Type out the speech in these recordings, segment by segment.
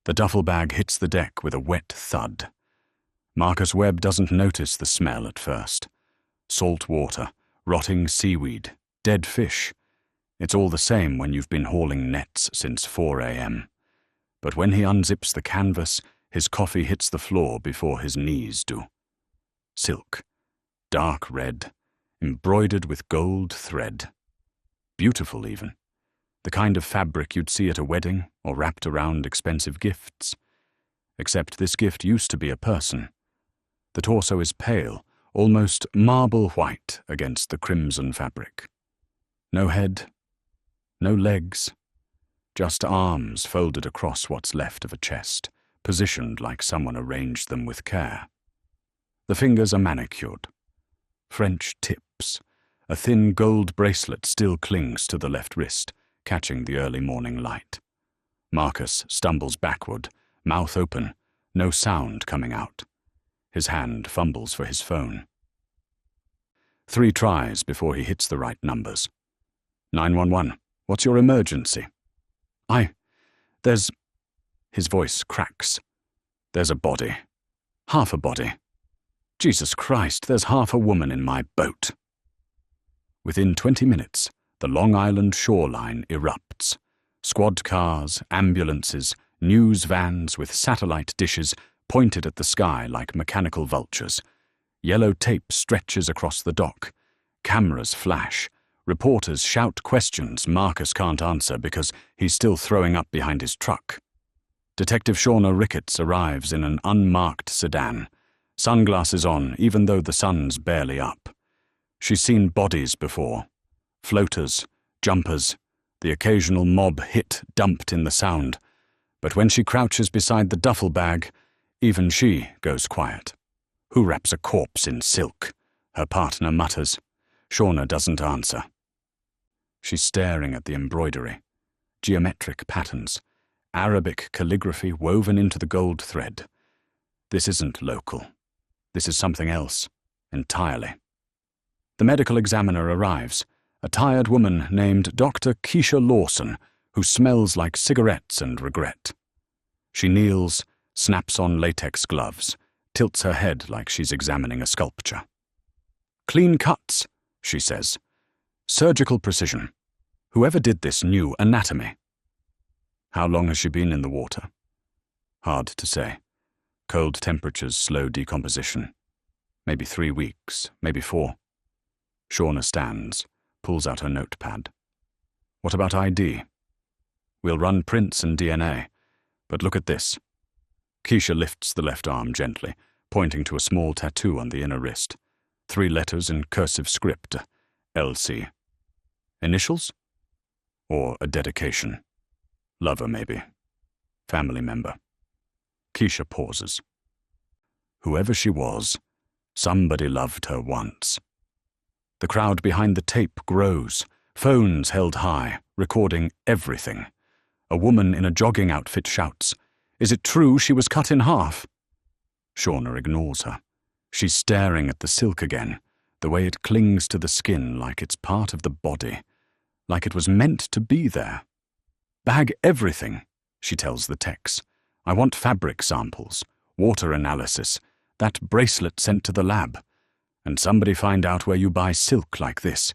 The duffel bag hits the deck with a wet thud. Marcus Webb doesn't notice the smell at first. Salt water, rotting seaweed, dead fish. It's all the same when you've been hauling nets since 4 a.m. But when he unzips the canvas, his coffee hits the floor before his knees do. Silk, dark red, embroidered with gold thread. Beautiful even. The kind of fabric you'd see at a wedding or wrapped around expensive gifts. Except this gift used to be a person. The torso is pale, almost marble white against the crimson fabric. No head, no legs, just arms folded across what's left of a chest, positioned like someone arranged them with care. The fingers are manicured. French tips. A thin gold bracelet still clings to the left wrist, catching the early morning light. Marcus stumbles backward, mouth open, no sound coming out. His hand fumbles for his phone. 3 tries before he hits the right numbers. 911, what's your emergency? There's... His voice cracks. There's a body. Half a body. Jesus Christ, there's half a woman in my boat. Within 20 minutes, the Long Island shoreline erupts. Squad cars, ambulances, news vans with satellite dishes pointed at the sky like mechanical vultures. Yellow tape stretches across the dock. Cameras flash. Reporters shout questions Marcus can't answer because he's still throwing up behind his truck. Detective Shauna Ricketts arrives in an unmarked sedan, sunglasses on even though the sun's barely up. She's seen bodies before. Floaters, jumpers, the occasional mob hit dumped in the Sound. But when she crouches beside the duffel bag, even she goes quiet. Who wraps a corpse in silk? Her partner mutters. Shauna doesn't answer. She's staring at the embroidery. Geometric patterns. Arabic calligraphy woven into the gold thread. This isn't local. This is something else, entirely. The medical examiner arrives, a tired woman named Dr. Keisha Lawson, who smells like cigarettes and regret. She kneels, snaps on latex gloves, tilts her head like she's examining a sculpture. Clean cuts, she says. Surgical precision. Whoever did this knew anatomy. How long has she been in the water? Hard to say. Cold temperatures slow decomposition. Maybe 3 weeks, maybe 4. Shauna stands, pulls out her notepad. What about ID? We'll run prints and DNA, but look at this. Keisha lifts the left arm gently, pointing to a small tattoo on the inner wrist. 3 letters in cursive script. LC. Initials? Or a dedication? Lover, maybe. Family member. Keisha pauses. Whoever she was, somebody loved her once. The crowd behind the tape grows, phones held high, recording everything. A woman in a jogging outfit shouts, "Is it true she was cut in half?" Shauna ignores her. She's staring at the silk again, the way it clings to the skin like it's part of the body, like it was meant to be there. Bag everything, she tells the techs. I want fabric samples, water analysis, that bracelet sent to the lab. And somebody find out where you buy silk like this.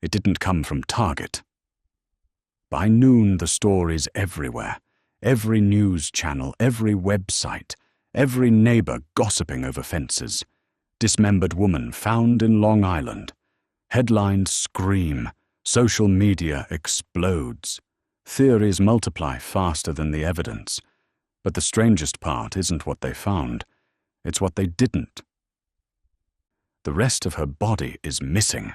It didn't come from Target. By noon, the story's everywhere. Every news channel, every website, every neighbor gossiping over fences. Dismembered woman found in Long Island. Headlines scream. Social media explodes. Theories multiply faster than the evidence. But the strangest part isn't what they found. It's what they didn't. The rest of her body is missing.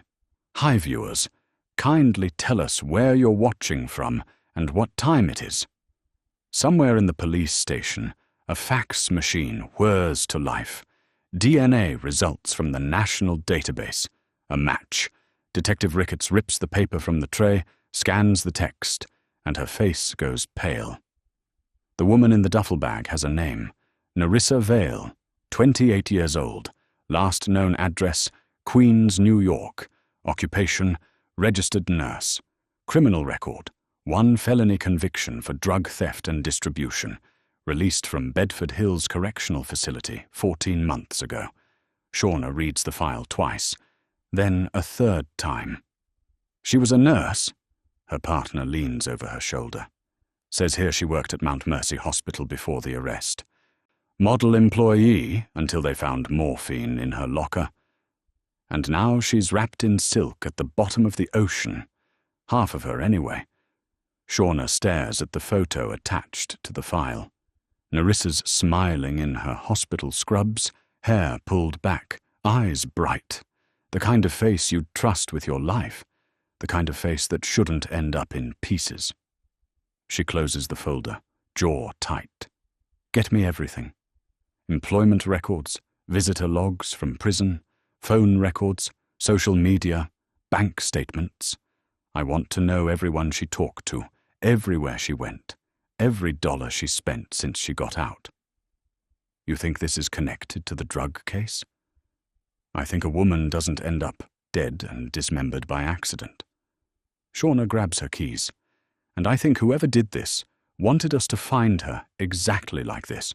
Hi, viewers. Kindly tell us where you're watching from and what time it is. Somewhere in the police station, a fax machine whirs to life. DNA results from the national database. A match. Detective Ricketts rips the paper from the tray, scans the text, and her face goes pale. The woman in the duffel bag has a name. Nerissa Vale, 28 years old. Last known address, Queens, New York. Occupation, registered nurse. Criminal record, 1 felony conviction for drug theft and distribution. Released from Bedford Hills Correctional Facility 14 months ago. Shauna reads the file twice, then a third time. She was a nurse. Her partner leans over her shoulder. Says here she worked at Mount Mercy Hospital before the arrest. Model employee until they found morphine in her locker. And now she's wrapped in silk at the bottom of the ocean. Half of her anyway. Shauna stares at the photo attached to the file. Nerissa's smiling in her hospital scrubs, hair pulled back, eyes bright. The kind of face you'd trust with your life. The kind of face that shouldn't end up in pieces. She closes the folder, jaw tight. Get me everything. Employment records, visitor logs from prison, phone records, social media, bank statements. I want to know everyone she talked to, everywhere she went, every dollar she spent since she got out. You think this is connected to the drug case? I think a woman doesn't end up dead and dismembered by accident. Shauna grabs her keys, and I think whoever did this wanted us to find her exactly like this.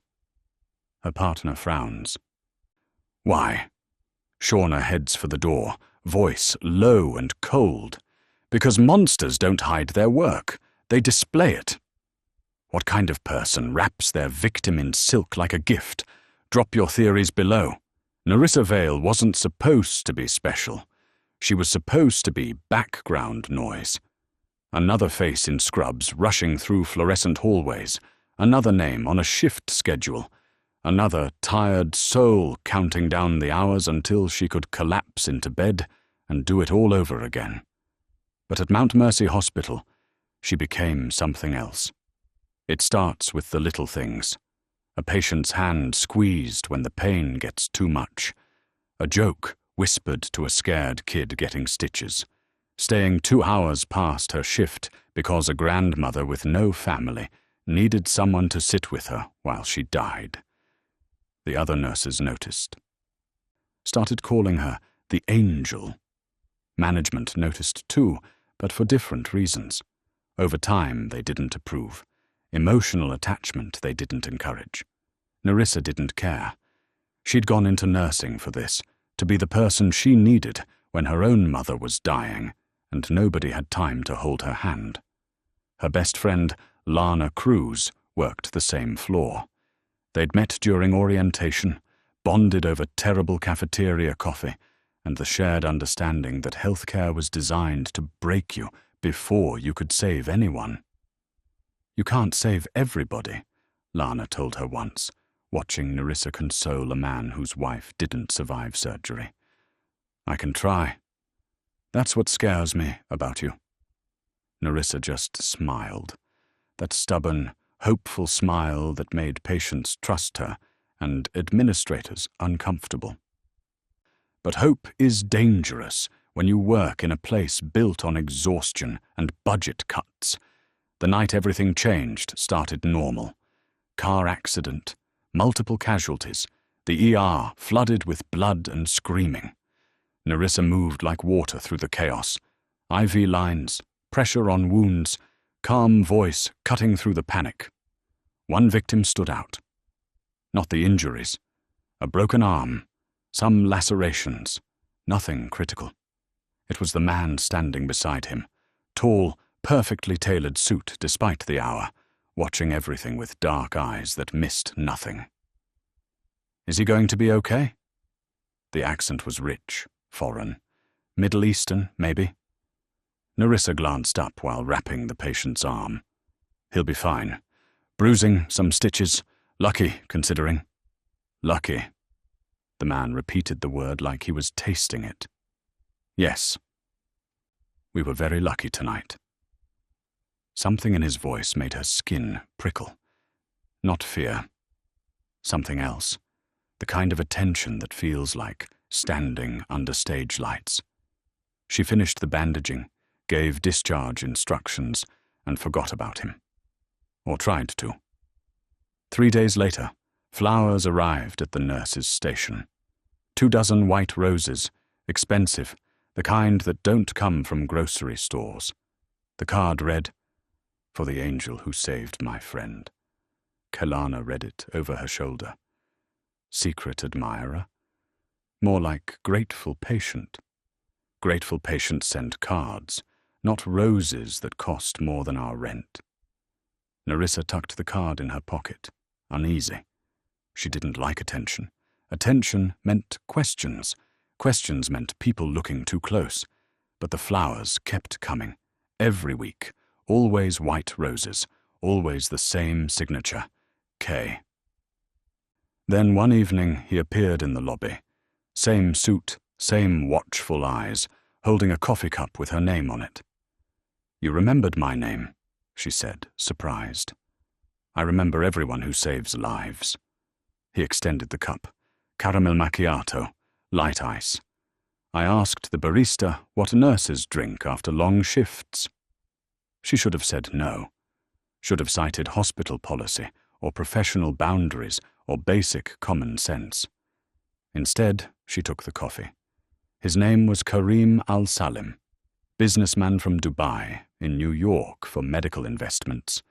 Her partner frowns. Why? Shauna heads for the door, voice low and cold. Because monsters don't hide their work, they display it. What kind of person wraps their victim in silk like a gift? Drop your theories below. Nerissa Vale wasn't supposed to be special. She was supposed to be background noise. Another face in scrubs rushing through fluorescent hallways. Another name on a shift schedule. Another tired soul counting down the hours until she could collapse into bed and do it all over again. But at Mount Mercy Hospital, she became something else. It starts with the little things. A patient's hand squeezed when the pain gets too much. A joke whispered to a scared kid getting stitches. Staying 2 hours past her shift because a grandmother with no family needed someone to sit with her while she died. The other nurses noticed. Started calling her the Angel. Management noticed too, but for different reasons. Over time, they didn't approve. Emotional attachment they didn't encourage. Nerissa didn't care. She'd gone into nursing for this, to be the person she needed when her own mother was dying, and nobody had time to hold her hand. Her best friend, Lana Cruz, worked the same floor. They'd met during orientation, bonded over terrible cafeteria coffee, and the shared understanding that healthcare was designed to break you before you could save anyone. You can't save everybody, Lana told her once, watching Nerissa console a man whose wife didn't survive surgery. I can try. That's what scares me about you. Nerissa just smiled. That stubborn, hopeful smile that made patients trust her and administrators uncomfortable. But hope is dangerous when you work in a place built on exhaustion and budget cuts. The night everything changed started normal. Car accident, multiple casualties, the ER flooded with blood and screaming. Nerissa moved like water through the chaos. IV lines, pressure on wounds, calm voice cutting through the panic. One victim stood out. Not the injuries. A broken arm, some lacerations, nothing critical. It was the man standing beside him, tall, perfectly tailored suit despite the hour, watching everything with dark eyes that missed nothing. Is he going to be okay? The accent was rich, foreign, Middle Eastern, maybe. Nerissa glanced up while wrapping the patient's arm. He'll be fine. Bruising, some stitches. Lucky, considering. Lucky. The man repeated the word like he was tasting it. Yes. We were very lucky tonight. Something in his voice made her skin prickle. Not fear. Something else. The kind of attention that feels like standing under stage lights. She finished the bandaging, gave discharge instructions, and forgot about him. Or tried to. 3 days later, flowers arrived at the nurse's station. 24 white roses, expensive, the kind that don't come from grocery stores. The card read, "For the angel who saved my friend." Kelana read it over her shoulder. Secret admirer? More like grateful patient. Grateful patients send cards, not roses that cost more than our rent. Nerissa tucked the card in her pocket, uneasy. She didn't like attention. Attention meant questions. Questions meant people looking too close. But the flowers kept coming. Every week. Always white roses. Always the same signature. K. Then one evening he appeared in the lobby. Same suit, same watchful eyes, holding a coffee cup with her name on it. "You remembered my name," she said, surprised. "I remember everyone who saves lives." He extended the cup. "Caramel macchiato, light ice. I asked the barista what nurses drink after long shifts." She should have said no. Should have cited hospital policy, or professional boundaries, or basic common sense. Instead, she took the coffee. His name was Karim Al-Salim, businessman from Dubai, in New York for medical investments.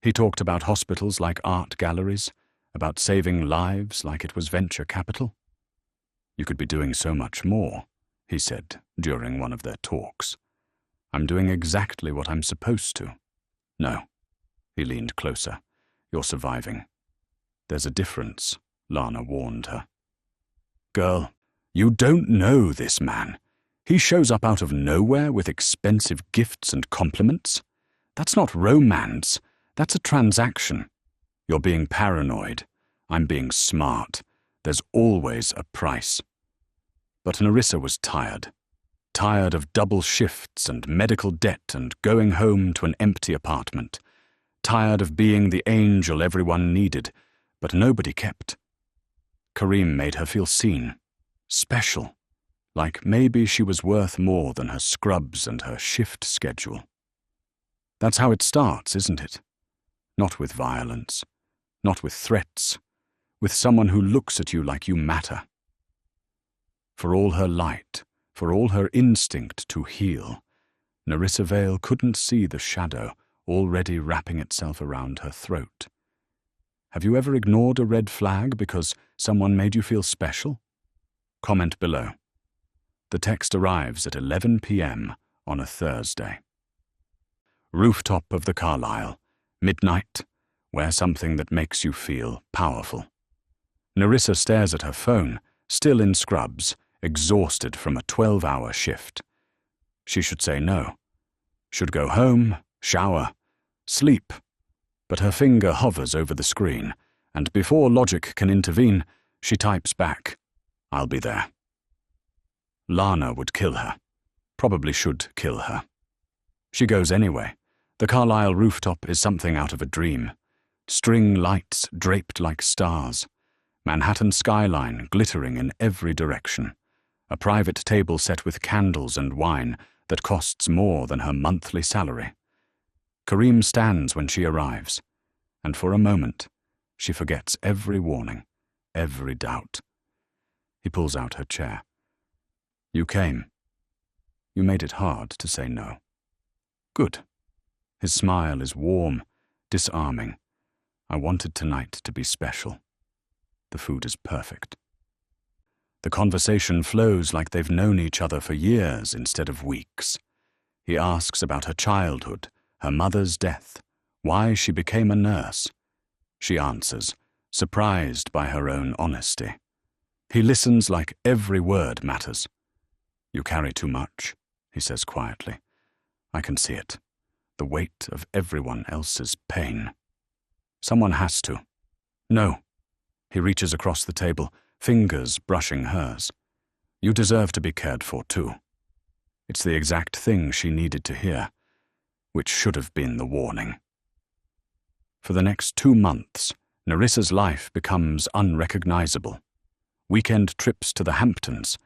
He talked about hospitals like art galleries, about saving lives like it was venture capital. "You could be doing so much more," he said during one of their talks. "I'm doing exactly what I'm supposed to." "No." He leaned closer. "You're surviving." "There's a difference," Lana warned her. "Girl, you don't know this man. He shows up out of nowhere with expensive gifts and compliments. That's not romance. That's a transaction. You're being paranoid. I'm being smart. There's always a price." But Nerissa was tired. Tired of double shifts and medical debt and going home to an empty apartment. Tired of being the angel everyone needed, but nobody kept. Karim made her feel seen, special, like maybe she was worth more than her scrubs and her shift schedule. That's how it starts, isn't it? Not with violence, not with threats, with someone who looks at you like you matter. For all her light, for all her instinct to heal, Nerissa Vale couldn't see the shadow already wrapping itself around her throat. Have you ever ignored a red flag because someone made you feel special? Comment below. The text arrives at 11 p.m. on a Thursday. Rooftop of the Carlisle, midnight, wear something that makes you feel powerful. Nerissa stares at her phone, still in scrubs, exhausted from a 12-hour shift. She should say no. Should go home, shower, sleep. But her finger hovers over the screen, and before logic can intervene, she types back, "I'll be there." Lana would kill her. Probably should kill her. She goes anyway. The Carlisle rooftop is something out of a dream. String lights draped like stars. Manhattan skyline glittering in every direction. A private table set with candles and wine that costs more than her monthly salary. Karim stands when she arrives, and for a moment, she forgets every warning, every doubt. He pulls out her chair. "You came. You made it hard to say no." "Good." His smile is warm, disarming. "I wanted tonight to be special. The food is perfect." The conversation flows like they've known each other for years instead of weeks. He asks about her childhood, her mother's death, why she became a nurse. She answers, surprised by her own honesty. He listens like every word matters. "You carry too much," he says quietly. "I can see it. The weight of everyone else's pain. Someone has to." "No." He reaches across the table, fingers brushing hers. "You deserve to be cared for too." It's the exact thing she needed to hear, which should have been the warning. For the next 2 months, Nerissa's life becomes unrecognizable. Weekend trips to the Hamptons,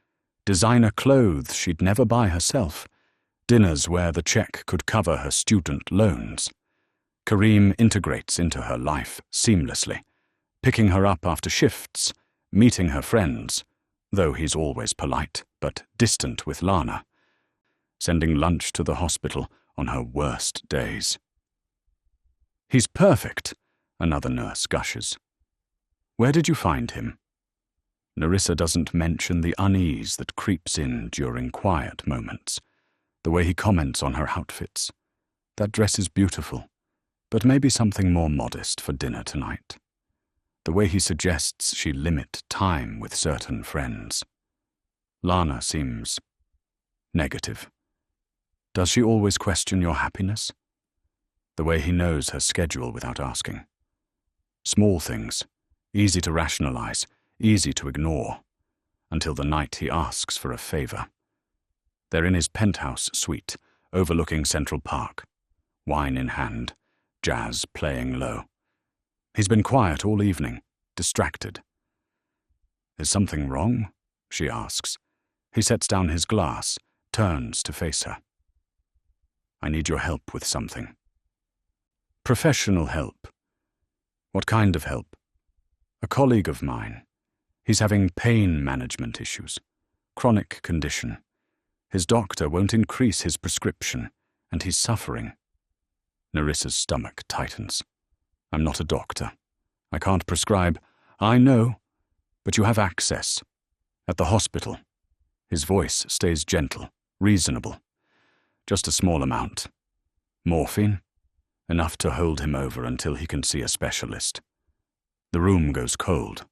designer clothes she'd never buy herself, dinners where the check could cover her student loans. Karim integrates into her life seamlessly, picking her up after shifts, meeting her friends, though he's always polite but distant with Lana, sending lunch to the hospital on her worst days. He's perfect, Another nurse gushes. Where did you find him? Nerissa doesn't mention the unease that creeps in during quiet moments, the way he comments on her outfits. That dress is beautiful, but maybe something more modest for dinner tonight. The way he suggests she limit time with certain friends. Lana seems negative. Does she always question your happiness? The way he knows her schedule without asking. Small things, easy to rationalize, easy to ignore, until the night he asks for a favor. They're in his penthouse suite, overlooking Central Park, wine in hand, jazz playing low. He's been quiet all evening, distracted. Is something wrong? She asks. He sets down his glass, turns to face her. I need your help with something. Professional help. What kind of help? A colleague of mine. He's having pain management issues. Chronic condition. His doctor won't increase his prescription, and he's suffering. Nerissa's stomach tightens. I'm not a doctor. I can't prescribe. I know, but you have access. At the hospital. His voice stays gentle, reasonable. Just a small amount. Morphine? Enough to hold him over until he can see a specialist. The room goes cold.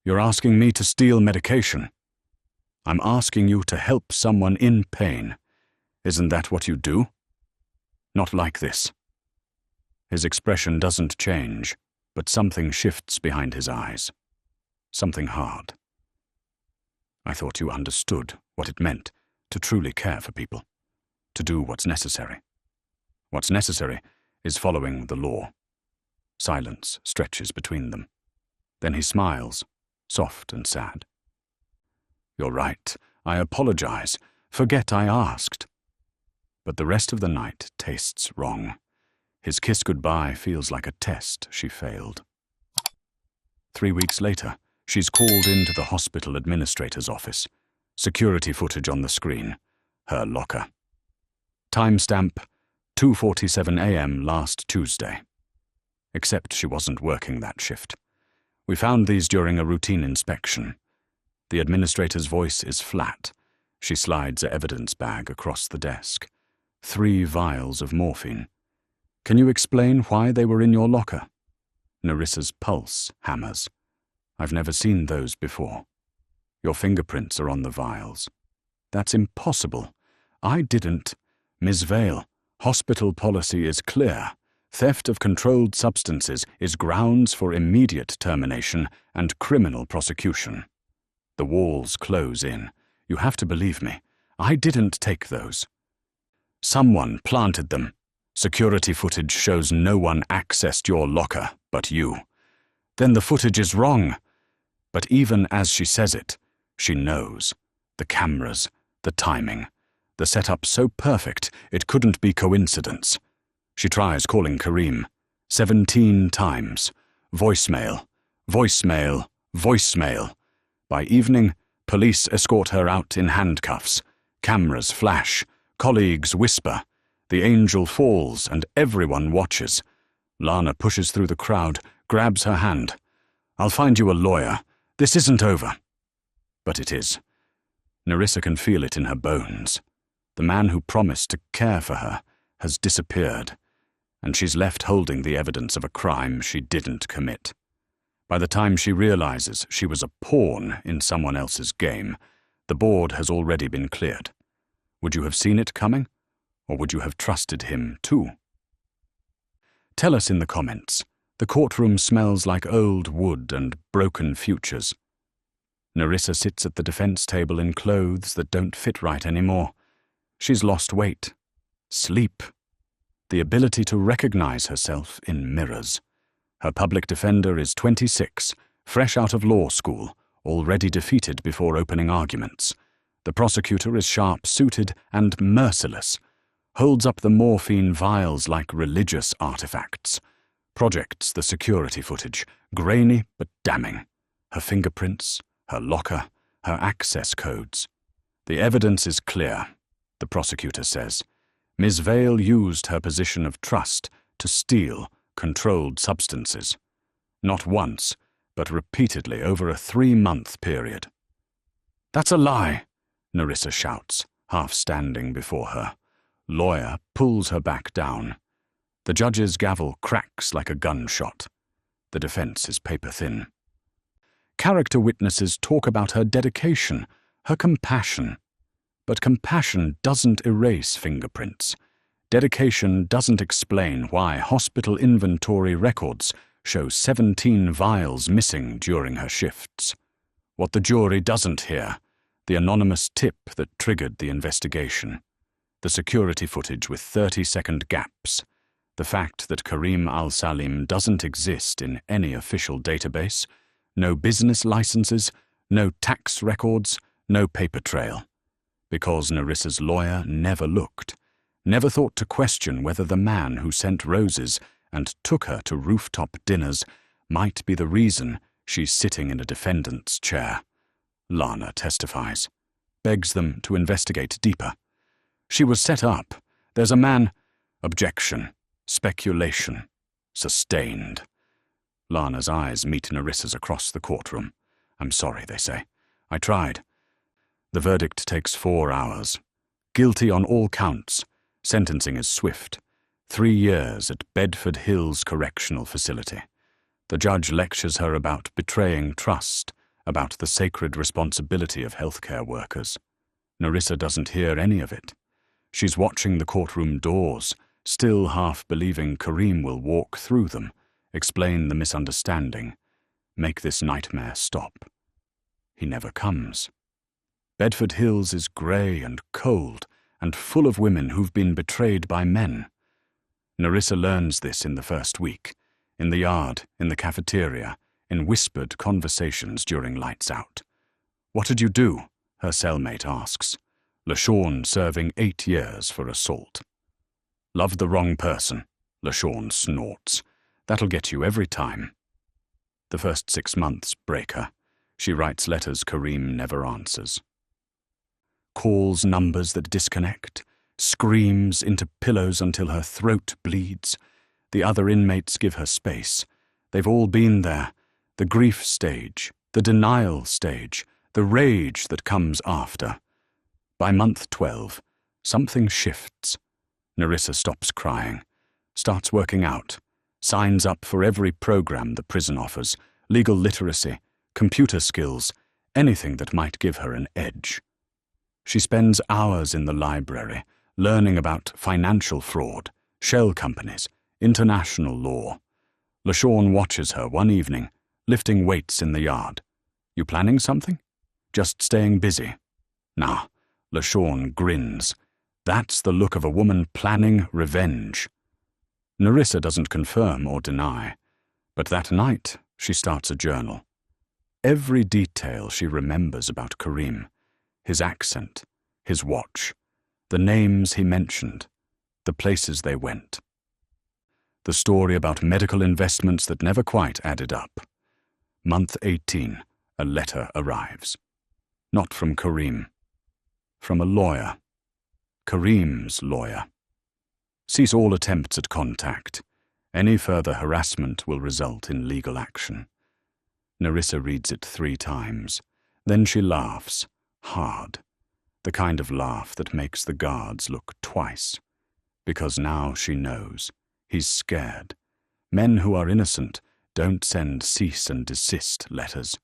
You're asking me to steal medication. I'm asking you to help someone in pain. Isn't that what you do? Not like this. His expression doesn't change, but something shifts behind his eyes. Something hard. I thought you understood what it meant to truly care for people, to do what's necessary. What's necessary is following the law. Silence stretches between them. Then he smiles, soft and sad. You're right. I apologize. Forget I asked. But the rest of the night tastes wrong. His kiss goodbye feels like a test she failed. 3 weeks later, she's called into the hospital administrator's office. Security footage on the screen. Her locker. Timestamp 2:47 a.m. last Tuesday. Except she wasn't working that shift. We found these during a routine inspection. The administrator's voice is flat. She slides a evidence bag across the desk. 3 vials of morphine. Can you explain why they were in your locker? Nerissa's pulse hammers. I've never seen those before. Your fingerprints are on the vials. That's impossible. I didn't. Ms. Vale, hospital policy is clear. Theft of controlled substances is grounds for immediate termination and criminal prosecution. The walls close in. You have to believe me. I didn't take those. Someone planted them. Security footage shows no one accessed your locker but you. Then the footage is wrong. But even as she says it, she knows. The cameras, the timing, the setup so perfect it couldn't be coincidence. She tries calling Kareem 17 times. Voicemail, voicemail, voicemail. By evening, police escort her out in handcuffs. Cameras flash. Colleagues whisper. The angel falls and everyone watches. Lana pushes through the crowd, grabs her hand. I'll find you a lawyer. This isn't over. But it is. Nerissa can feel it in her bones. The man who promised to care for her has disappeared, and she's left holding the evidence of a crime she didn't commit. By the time she realizes she was a pawn in someone else's game, the board has already been cleared. Would you have seen it coming, or would you have trusted him too? Tell us in the comments. The courtroom smells like old wood and broken futures. Nerissa sits at the defense table in clothes that don't fit right anymore. She's lost weight. Sleep. The ability to recognize herself in mirrors. Her public defender is 26, fresh out of law school, already defeated before opening arguments. The prosecutor is sharp-suited and merciless, holds up the morphine vials like religious artifacts, projects the security footage, grainy but damning. Her fingerprints, her locker, her access codes. The evidence is clear, the prosecutor says. Ms. Vale used her position of trust to steal controlled substances. Not once, but repeatedly over a 3-month period. "That's a lie," Nerissa shouts, half standing before her. Lawyer pulls her back down. The judge's gavel cracks like a gunshot. The defense is paper-thin. Character witnesses talk about her dedication, her compassion. But compassion doesn't erase fingerprints. Dedication doesn't explain why hospital inventory records show 17 vials missing during her shifts. What the jury doesn't hear, the anonymous tip that triggered the investigation. The security footage with 30-second gaps. The fact that Karim al-Salim doesn't exist in any official database. No business licenses, no tax records, no paper trail. Because Nerissa's lawyer never looked, never thought to question whether the man who sent roses and took her to rooftop dinners might be the reason she's sitting in a defendant's chair. Lana testifies, begs them to investigate deeper. She was set up. There's a man. Objection. Speculation. Sustained. Lana's eyes meet Nerissa's across the courtroom. "I'm sorry," they say. "I tried." The verdict takes 4 hours. Guilty on all counts. Sentencing is swift. 3 years at Bedford Hills Correctional Facility. The judge lectures her about betraying trust, about the sacred responsibility of healthcare workers. Nerissa doesn't hear any of it. She's watching the courtroom doors, still half believing Karim will walk through them, explain the misunderstanding, make this nightmare stop. He never comes. Bedford Hills is grey and cold and full of women who've been betrayed by men. Nerissa learns this in the first week, in the yard, in the cafeteria, in whispered conversations during lights out. "What did you do?" her cellmate asks. LaShawn serving 8 years for assault. "Loved the wrong person," LaShawn snorts. "That'll get you every time." The first 6 months break her. She writes letters Karim never answers. Calls numbers that disconnect, screams into pillows until her throat bleeds. The other inmates give her space. They've all been there. The grief stage, the denial stage, the rage that comes after. By month 12, something shifts. Nerissa stops crying, starts working out, signs up for every program the prison offers, legal literacy, computer skills, anything that might give her an edge. She spends hours in the library, learning about financial fraud, shell companies, international law. LaShawn watches her one evening, lifting weights in the yard. "You planning something?" "Just staying busy." "Nah," LaShawn grins. That's the look of a woman planning revenge. Nerissa doesn't confirm or deny, but that night she starts a journal. Every detail she remembers about Karim, his accent, his watch, the names he mentioned, the places they went. The story about medical investments that never quite added up. Month 18, a letter arrives. Not from Karim. From a lawyer. Karim's lawyer. Cease all attempts at contact. Any further harassment will result in legal action. Nerissa reads it 3 times. Then she laughs, hard. The kind of laugh that makes the guards look twice. Because now she knows. He's scared. Men who are innocent don't send cease and desist letters.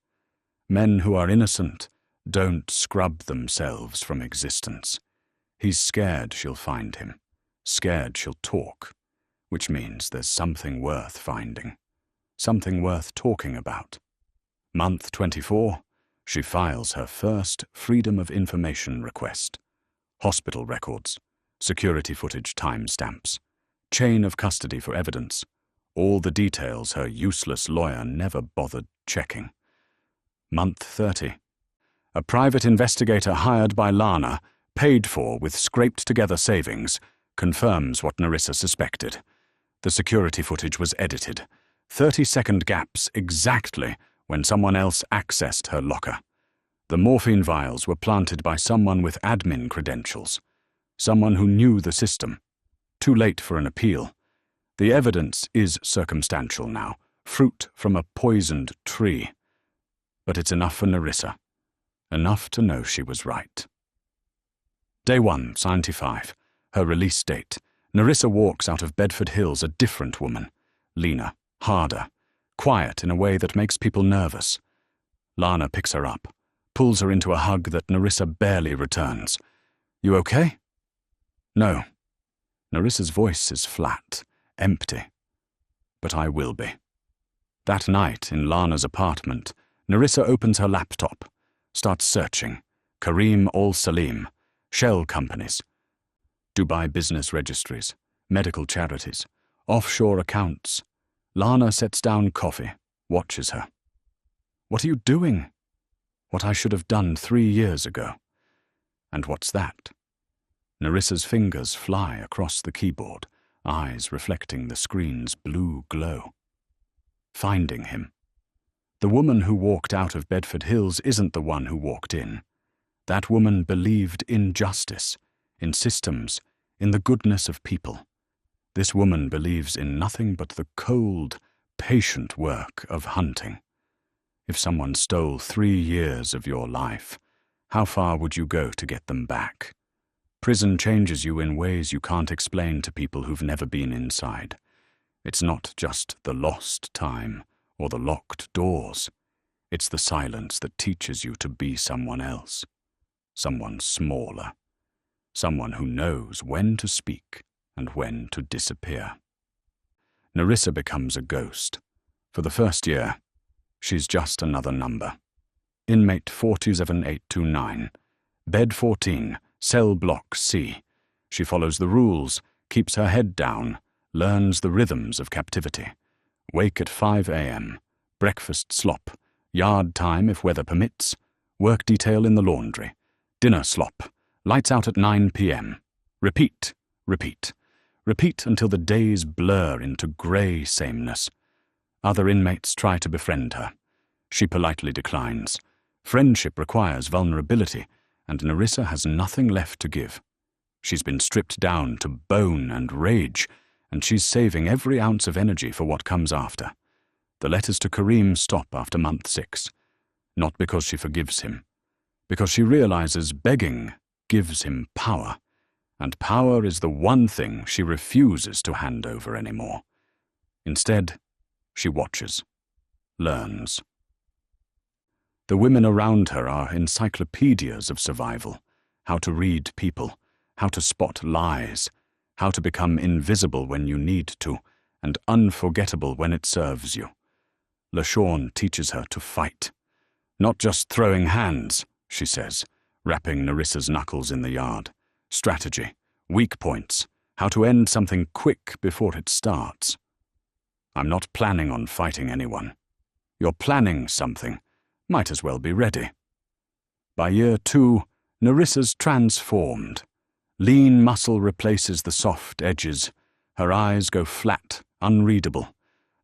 Men who are innocent don't scrub themselves from existence. He's scared she'll find him. Scared she'll talk. Which means there's something worth finding. Something worth talking about. Month 24, she files her first Freedom of Information request. Hospital records, security footage timestamps, chain of custody for evidence, all the details her useless lawyer never bothered checking. Month 30. A private investigator hired by Lana, paid for with scraped-together savings, confirms what Nerissa suspected. The security footage was edited. 30-second gaps exactly when someone else accessed her locker. The morphine vials were planted by someone with admin credentials. Someone who knew the system. Too late for an appeal. The evidence is circumstantial now, fruit from a poisoned tree. But it's enough for Nerissa. Enough to know she was right. Day 1, 95. Her release date. Nerissa walks out of Bedford Hills a different woman. Leaner, harder, quiet in a way that makes people nervous. Lana picks her up, pulls her into a hug that Nerissa barely returns. "You okay?" "No." Nerissa's voice is flat, empty. "But I will be." That night in Lana's apartment, Nerissa opens her laptop, starts searching. Kareem Al-Salim, shell companies, Dubai business registries, medical charities, offshore accounts. Lana sets down coffee, watches her. "What are you doing?" "What I should have done 3 years ago." "And what's that?" Nerissa's fingers fly across the keyboard, eyes reflecting the screen's blue glow. Finding him. The woman who walked out of Bedford Hills isn't the one who walked in. That woman believed in justice, in systems, in the goodness of people. This woman believes in nothing but the cold, patient work of hunting. If someone stole 3 years of your life, how far would you go to get them back? Prison changes you in ways you can't explain to people who've never been inside. It's not just the lost time or the locked doors. It's the silence that teaches you to be someone else, someone smaller, someone who knows when to speak and when to disappear. Nerissa becomes a ghost. For the first year, she's just another number. Inmate 427-829, bed 14, cell block C. She follows the rules, keeps her head down, learns the rhythms of captivity. Wake at 5 a.m., breakfast slop, yard time if weather permits, work detail in the laundry, dinner slop, lights out at 9 p.m. Repeat, repeat, repeat until the days blur into grey sameness. Other inmates try to befriend her. She politely declines. Friendship requires vulnerability, and Nerissa has nothing left to give. She's been stripped down to bone and rage, and she's saving every ounce of energy for what comes after. The letters to Kareem stop after month 6. Not because she forgives him, because she realizes begging gives him power, and power is the one thing she refuses to hand over anymore. Instead, she watches, learns. The women around her are encyclopedias of survival, how to read people, how to spot lies, how to become invisible when you need to, and unforgettable when it serves you. LaShawn teaches her to fight. Not just throwing hands, she says, rapping Nerissa's knuckles in the yard. Strategy, weak points, how to end something quick before it starts. I'm not planning on fighting anyone. You're planning something. Might as well be ready. By year 2, Nerissa's transformed. Lean muscle replaces the soft edges. Her eyes go flat, unreadable.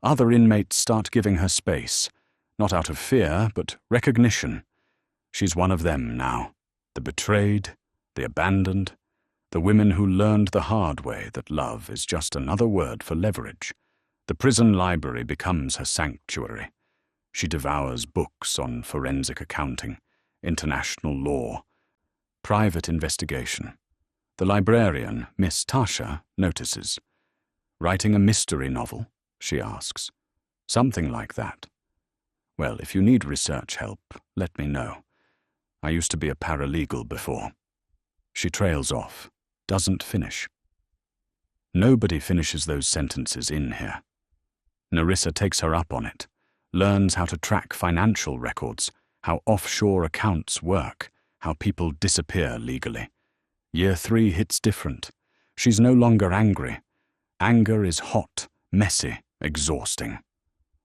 Other inmates start giving her space, not out of fear, but recognition. She's one of them now, the betrayed, the abandoned, the women who learned the hard way that love is just another word for leverage. The prison library becomes her sanctuary. She devours books on forensic accounting, international law, private investigation. The librarian, Miss Tasha, notices. "Writing a mystery novel?" she asks. "Something like that." "Well, if you need research help, let me know. I used to be a paralegal before." She trails off, doesn't finish. Nobody finishes those sentences in here. Nerissa takes her up on it, learns how to track financial records, how offshore accounts work, how people disappear legally. Year 3 hits different. She's no longer angry. Anger is hot, messy, exhausting.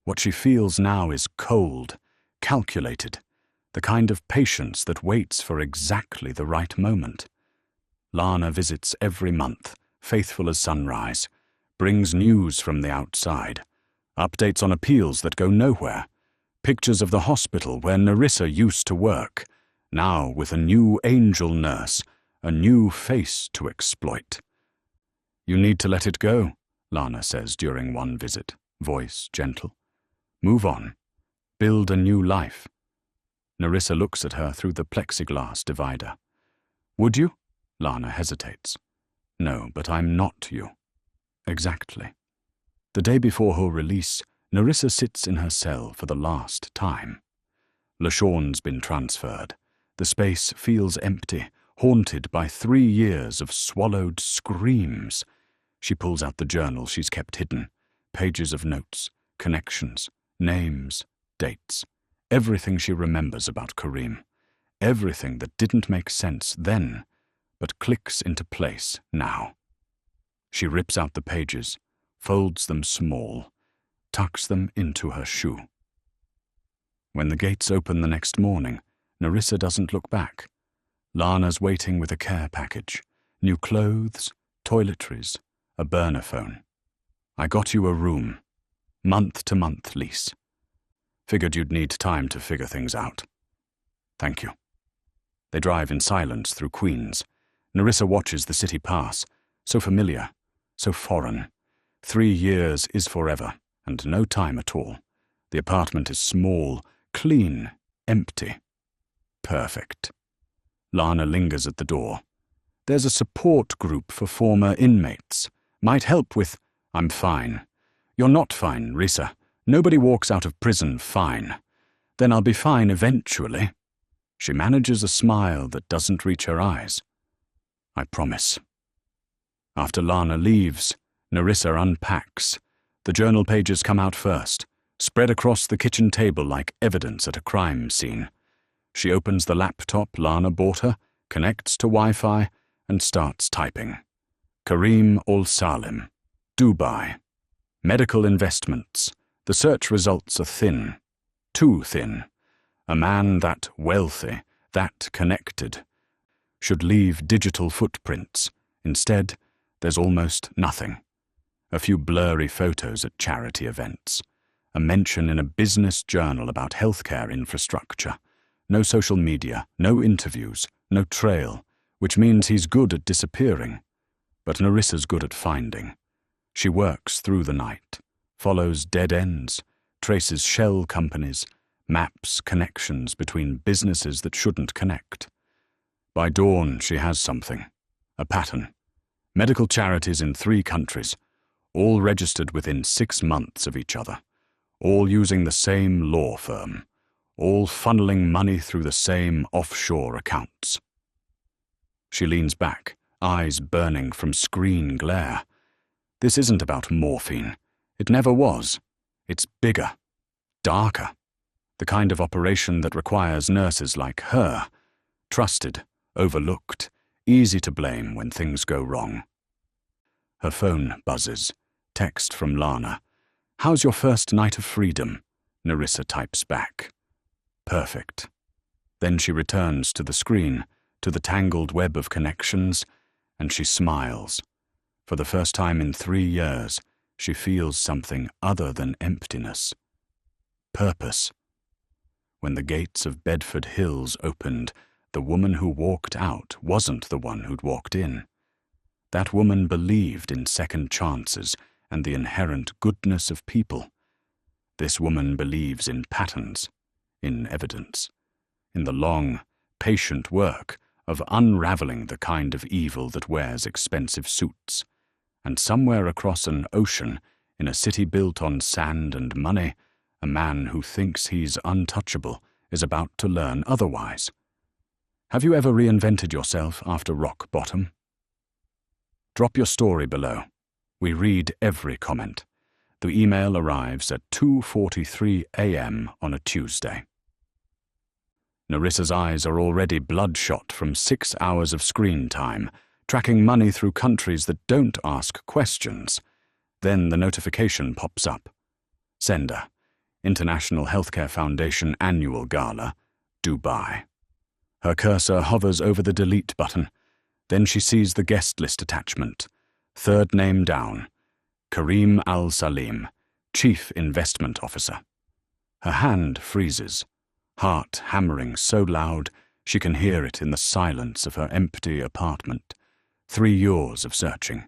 What she feels now is cold, calculated, the kind of patience that waits for exactly the right moment. Lana visits every month, faithful as sunrise, brings news from the outside, updates on appeals that go nowhere, pictures of the hospital where Nerissa used to work, now with a new angel nurse, a new face to exploit. "You need to let it go," Lana says during one visit, voice gentle. Move on. Build a new life. Nerissa looks at her through the plexiglass divider. Would you? Lana hesitates. No, but I'm not you. Exactly. The day before her release, Nerissa sits in her cell for the last time. LaShawn's been transferred. The space feels empty, haunted by 3 years of swallowed screams. She pulls out the journal she's kept hidden, pages of notes, connections, names, dates, everything she remembers about Karim, everything that didn't make sense then, but clicks into place now. She rips out the pages, folds them small, tucks them into her shoe. When the gates open the next morning, Nerissa doesn't look back. Lana's waiting with a care package, new clothes, toiletries, a burner phone. I got you a room, month-to-month lease. Figured you'd need time to figure things out. Thank you. They drive in silence through Queens. Nerissa watches the city pass, so familiar, so foreign. 3 years is forever, and no time at all. The apartment is small, clean, empty. Perfect. Lana lingers at the door. There's a support group for former inmates. Might help with, I'm fine. You're not fine, Risa. Nobody walks out of prison fine. Then I'll be fine eventually. She manages a smile that doesn't reach her eyes. I promise. After Lana leaves, Nerissa unpacks. The journal pages come out first, spread across the kitchen table like evidence at a crime scene. She opens the laptop Lana bought her, connects to Wi-Fi, and starts typing. Karim Al-Salim, Dubai. Medical investments. The search results are thin. Too thin. A man that wealthy, that connected, should leave digital footprints. Instead, there's almost nothing. A few blurry photos at charity events. A mention in a business journal about healthcare infrastructure. No social media, no interviews, no trail, which means he's good at disappearing. But Nerissa's good at finding. She works through the night, follows dead ends, traces shell companies, maps connections between businesses that shouldn't connect. By dawn, she has something. A pattern. Medical charities in 3 countries, all registered within 6 months of each other, all using the same law firm, all funneling money through the same offshore accounts. She leans back, eyes burning from screen glare. This isn't about morphine. It never was. It's bigger, darker. The kind of operation that requires nurses like her, trusted, overlooked, easy to blame when things go wrong. Her phone buzzes. Text from Lana. How's your first night of freedom? Nerissa types back. Perfect. Then she returns to the screen, to the tangled web of connections, and she smiles. For the first time in 3 years, she feels something other than emptiness. Purpose. When the gates of Bedford Hills opened, the woman who walked out wasn't the one who'd walked in. That woman believed in second chances and the inherent goodness of people. This woman believes in patterns, in evidence, in the long, patient work of unraveling the kind of evil that wears expensive suits. And somewhere across an ocean, in a city built on sand and money, a man who thinks he's untouchable is about to learn otherwise. Have you ever reinvented yourself after rock bottom? Drop your story below. We read every comment. The email arrives at 2:43 a.m. on a Tuesday. Nerissa's eyes are already bloodshot from 6 hours of screen time, tracking money through countries that don't ask questions. Then the notification pops up. Sender, International Healthcare Foundation Annual Gala, Dubai. Her cursor hovers over the delete button. Then she sees the guest list attachment. 3rd name down. Karim Al-Salim, Chief Investment Officer. Her hand freezes, heart hammering so loud she can hear it in the silence of her empty apartment. 3 years of searching.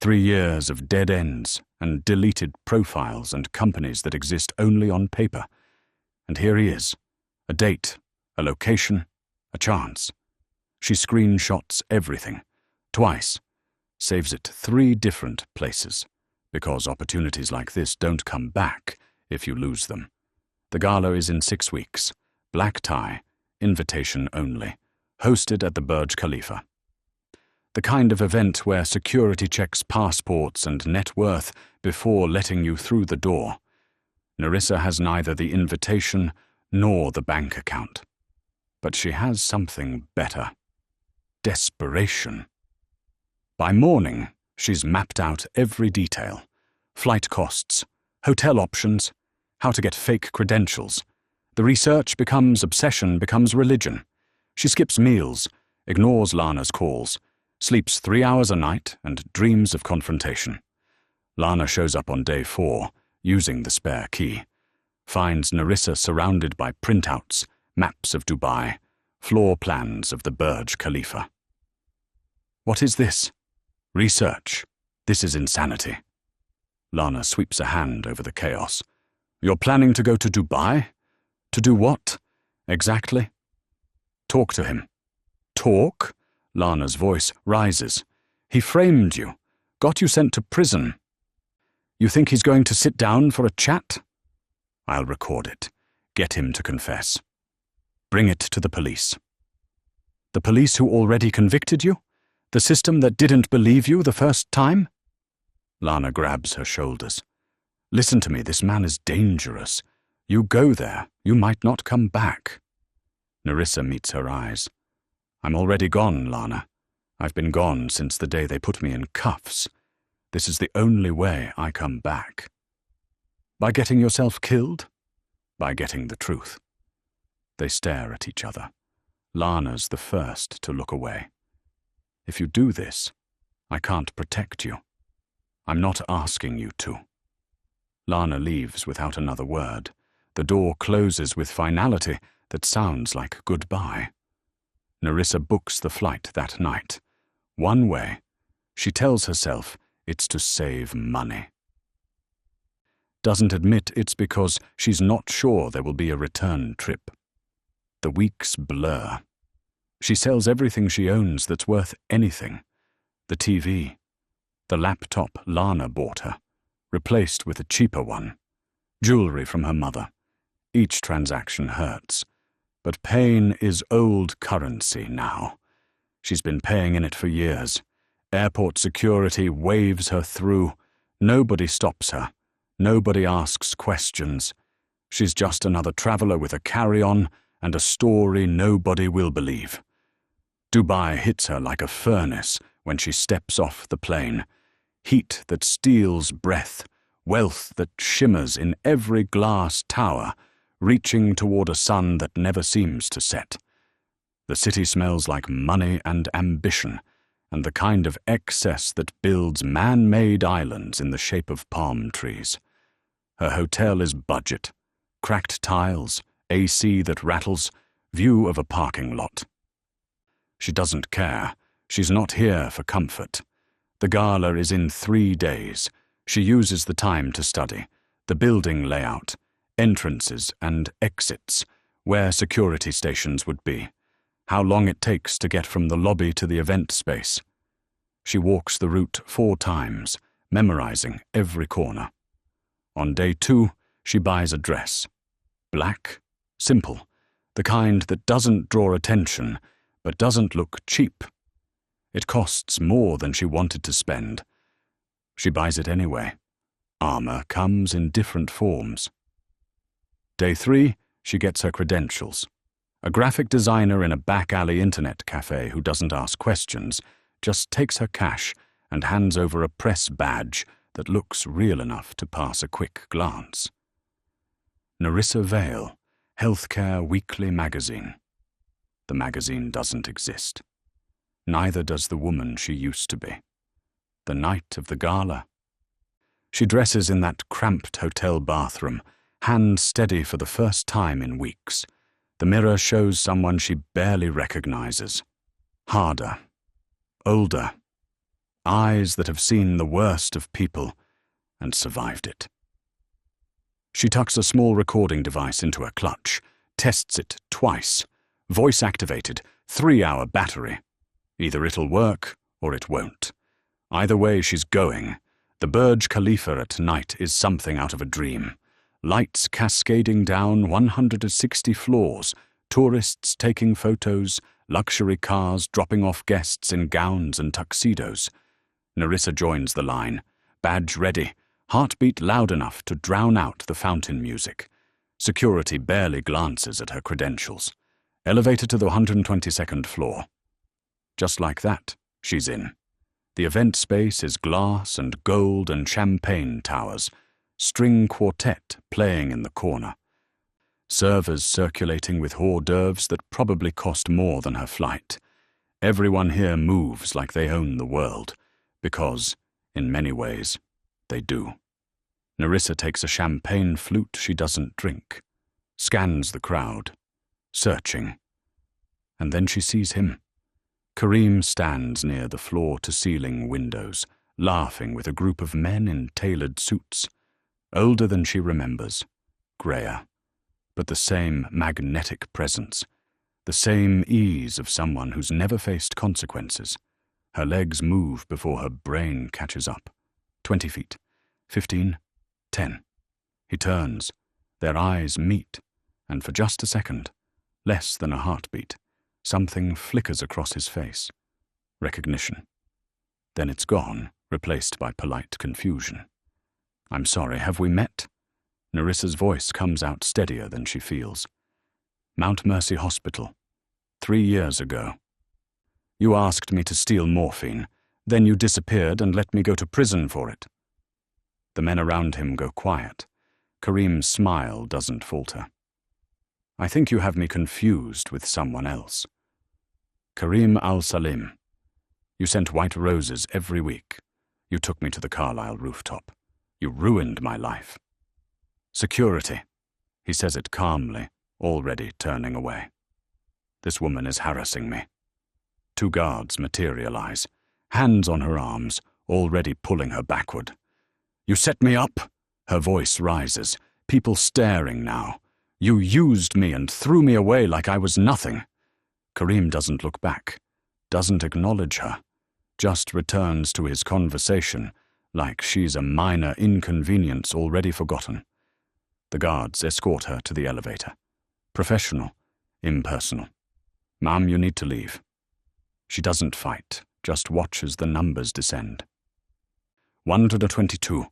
3 years of dead ends and deleted profiles and companies that exist only on paper. And here he is. A date, a location, a chance. She screenshots everything. Twice. Saves it 3 different places. Because opportunities like this don't come back if you lose them. The gala is in 6 weeks. Black tie, invitation only. Hosted at the Burj Khalifa. The kind of event where security checks passports and net worth before letting you through the door. Nerissa has neither the invitation nor the bank account. But she has something better. Desperation. By morning, she's mapped out every detail. Flight costs, hotel options, how to get fake credentials. The research becomes obsession, becomes religion. She skips meals, ignores Lana's calls, sleeps 3 hours a night, and dreams of confrontation. Lana shows up on day 4, using the spare key. Finds Nerissa surrounded by printouts, maps of Dubai, floor plans of the Burj Khalifa. What is this? Research. This is insanity. Lana sweeps a hand over the chaos. You're planning to go to Dubai? To do what? Exactly? Talk to him. Talk? Lana's voice rises. He framed you, got you sent to prison. You think he's going to sit down for a chat? I'll record it. Get him to confess. Bring it to the police. The police who already convicted you? The system that didn't believe you the first time? Lana grabs her shoulders. Listen to me, this man is dangerous. You go there, you might not come back. Nerissa meets her eyes. I'm already gone, Lana. I've been gone since the day they put me in cuffs. This is the only way I come back. By getting yourself killed? By getting the truth. They stare at each other. Lana's the first to look away. If you do this, I can't protect you. I'm not asking you to. Lana leaves without another word. The door closes with finality that sounds like goodbye. Nerissa books the flight that night. One way. She tells herself it's to save money. Doesn't admit it's because she's not sure there will be a return trip. The weeks blur. She sells everything she owns that's worth anything. The TV. The laptop Lana bought her, replaced with a cheaper one. Jewelry from her mother. Each transaction hurts. But pain is old currency now. She's been paying in it for years. Airport security waves her through. Nobody stops her. Nobody asks questions. She's just another traveler with a carry-on and a story nobody will believe. Dubai hits her like a furnace when she steps off the plane. Heat that steals breath, wealth that shimmers in every glass tower, reaching toward a sun that never seems to set. The city smells like money and ambition, and the kind of excess that builds man-made islands in the shape of palm trees. Her hotel is budget. Cracked tiles, AC that rattles, view of a parking lot. She doesn't care. She's not here for comfort. The gala is in 3 days. She uses the time to study the building layout, entrances and exits, where security stations would be, how long it takes to get from the lobby to the event space. She walks the route 4 times, memorizing every corner. On day 2, she buys a dress. Black, simple, the kind that doesn't draw attention, but doesn't look cheap. It costs more than she wanted to spend. She buys it anyway. Armor comes in different forms. Day 3, she gets her credentials. A graphic designer in a back-alley internet cafe who doesn't ask questions, just takes her cash and hands over a press badge that looks real enough to pass a quick glance. Nerissa Vale, Healthcare Weekly Magazine. The magazine doesn't exist. Neither does the woman she used to be. The night of the gala. She dresses in that cramped hotel bathroom, hand steady for the first time in weeks. The mirror shows someone she barely recognizes. Harder. Older. Eyes that have seen the worst of people and survived it. She tucks a small recording device into her clutch, tests it twice. Voice-activated, 3-hour battery. Either it'll work or it won't. Either way, she's going. The Burj Khalifa at night is something out of a dream. Lights cascading down 160 floors, tourists taking photos, luxury cars dropping off guests in gowns and tuxedos. Nerissa joins the line, badge ready, heartbeat loud enough to drown out the fountain music. Security barely glances at her credentials. Elevator to the 122nd floor. Just like that, she's in. The event space is glass and gold and champagne towers, string quartet playing in the corner. Servers circulating with hors d'oeuvres that probably cost more than her flight. Everyone here moves like they own the world, because, in many ways, they do. Nerissa takes a champagne flute she doesn't drink, scans the crowd, searching. And then she sees him. Karim stands near the floor-to-ceiling windows, laughing with a group of men in tailored suits. Older than she remembers, greyer, but the same magnetic presence, the same ease of someone who's never faced consequences. Her legs move before her brain catches up. 20 feet, 15, 10. He turns. Their eyes meet, and for just a second, less than a heartbeat, something flickers across his face. Recognition. Then it's gone, replaced by polite confusion. "I'm sorry, have we met?" Nerissa's voice comes out steadier than she feels. "Mount Mercy Hospital. 3 years ago. You asked me to steal morphine. Then you disappeared and let me go to prison for it." The men around him go quiet. Karim's smile doesn't falter. "I think you have me confused with someone else. Karim al-Salim. You sent white roses every week. You took me to the Carlisle rooftop. You ruined my life." "Security." He says it calmly, already turning away. "This woman is harassing me." 2 guards materialize, hands on her arms, already pulling her backward. "You set me up?" Her voice rises, people staring now. "You used me and threw me away like I was nothing." Karim doesn't look back, doesn't acknowledge her, just returns to his conversation like she's a minor inconvenience already forgotten. The guards escort her to the elevator. Professional, impersonal. "Ma'am, you need to leave." She doesn't fight, just watches the numbers descend. 122,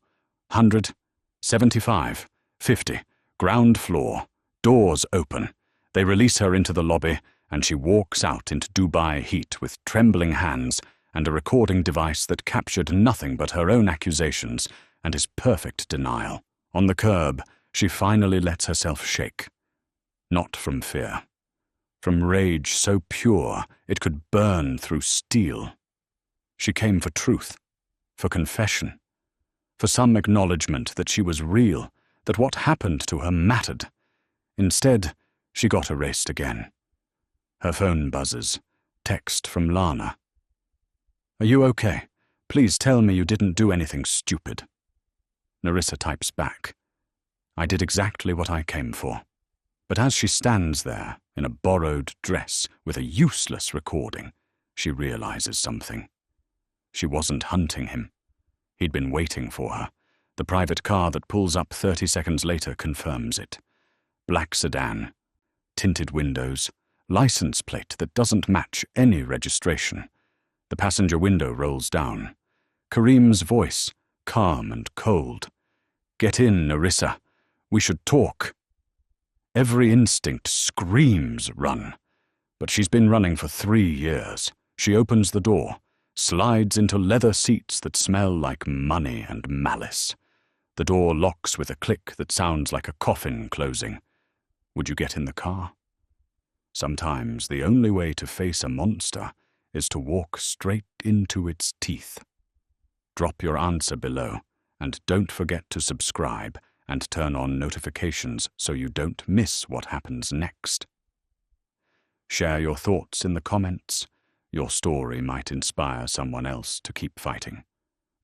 100, 75, 50, ground floor, doors open. They release her into the lobby, and she walks out into Dubai heat with trembling hands and a recording device that captured nothing but her own accusations and his perfect denial. On the curb, she finally lets herself shake. Not from fear. From rage so pure it could burn through steel. She came for truth, for confession, for some acknowledgement that she was real, that what happened to her mattered. Instead, she got erased again. Her phone buzzes. Text from Lana. "Are you okay? Please tell me you didn't do anything stupid." Nerissa types back. "I did exactly what I came for." But as she stands there, in a borrowed dress with a useless recording, she realizes something. She wasn't hunting him. He'd been waiting for her. The private car that pulls up 30 seconds later confirms it. Black sedan, tinted windows, license plate that doesn't match any registration. The passenger window rolls down. Karim's voice, calm and cold. "Get in, Nerissa. We should talk." Every instinct screams run. But she's been running for 3 years. She opens the door, slides into leather seats that smell like money and malice. The door locks with a click that sounds like a coffin closing. Would you get in the car? Sometimes the only way to face a monster is to walk straight into its teeth. Drop your answer below, and don't forget to subscribe and turn on notifications so you don't miss what happens next. Share your thoughts in the comments. Your story might inspire someone else to keep fighting.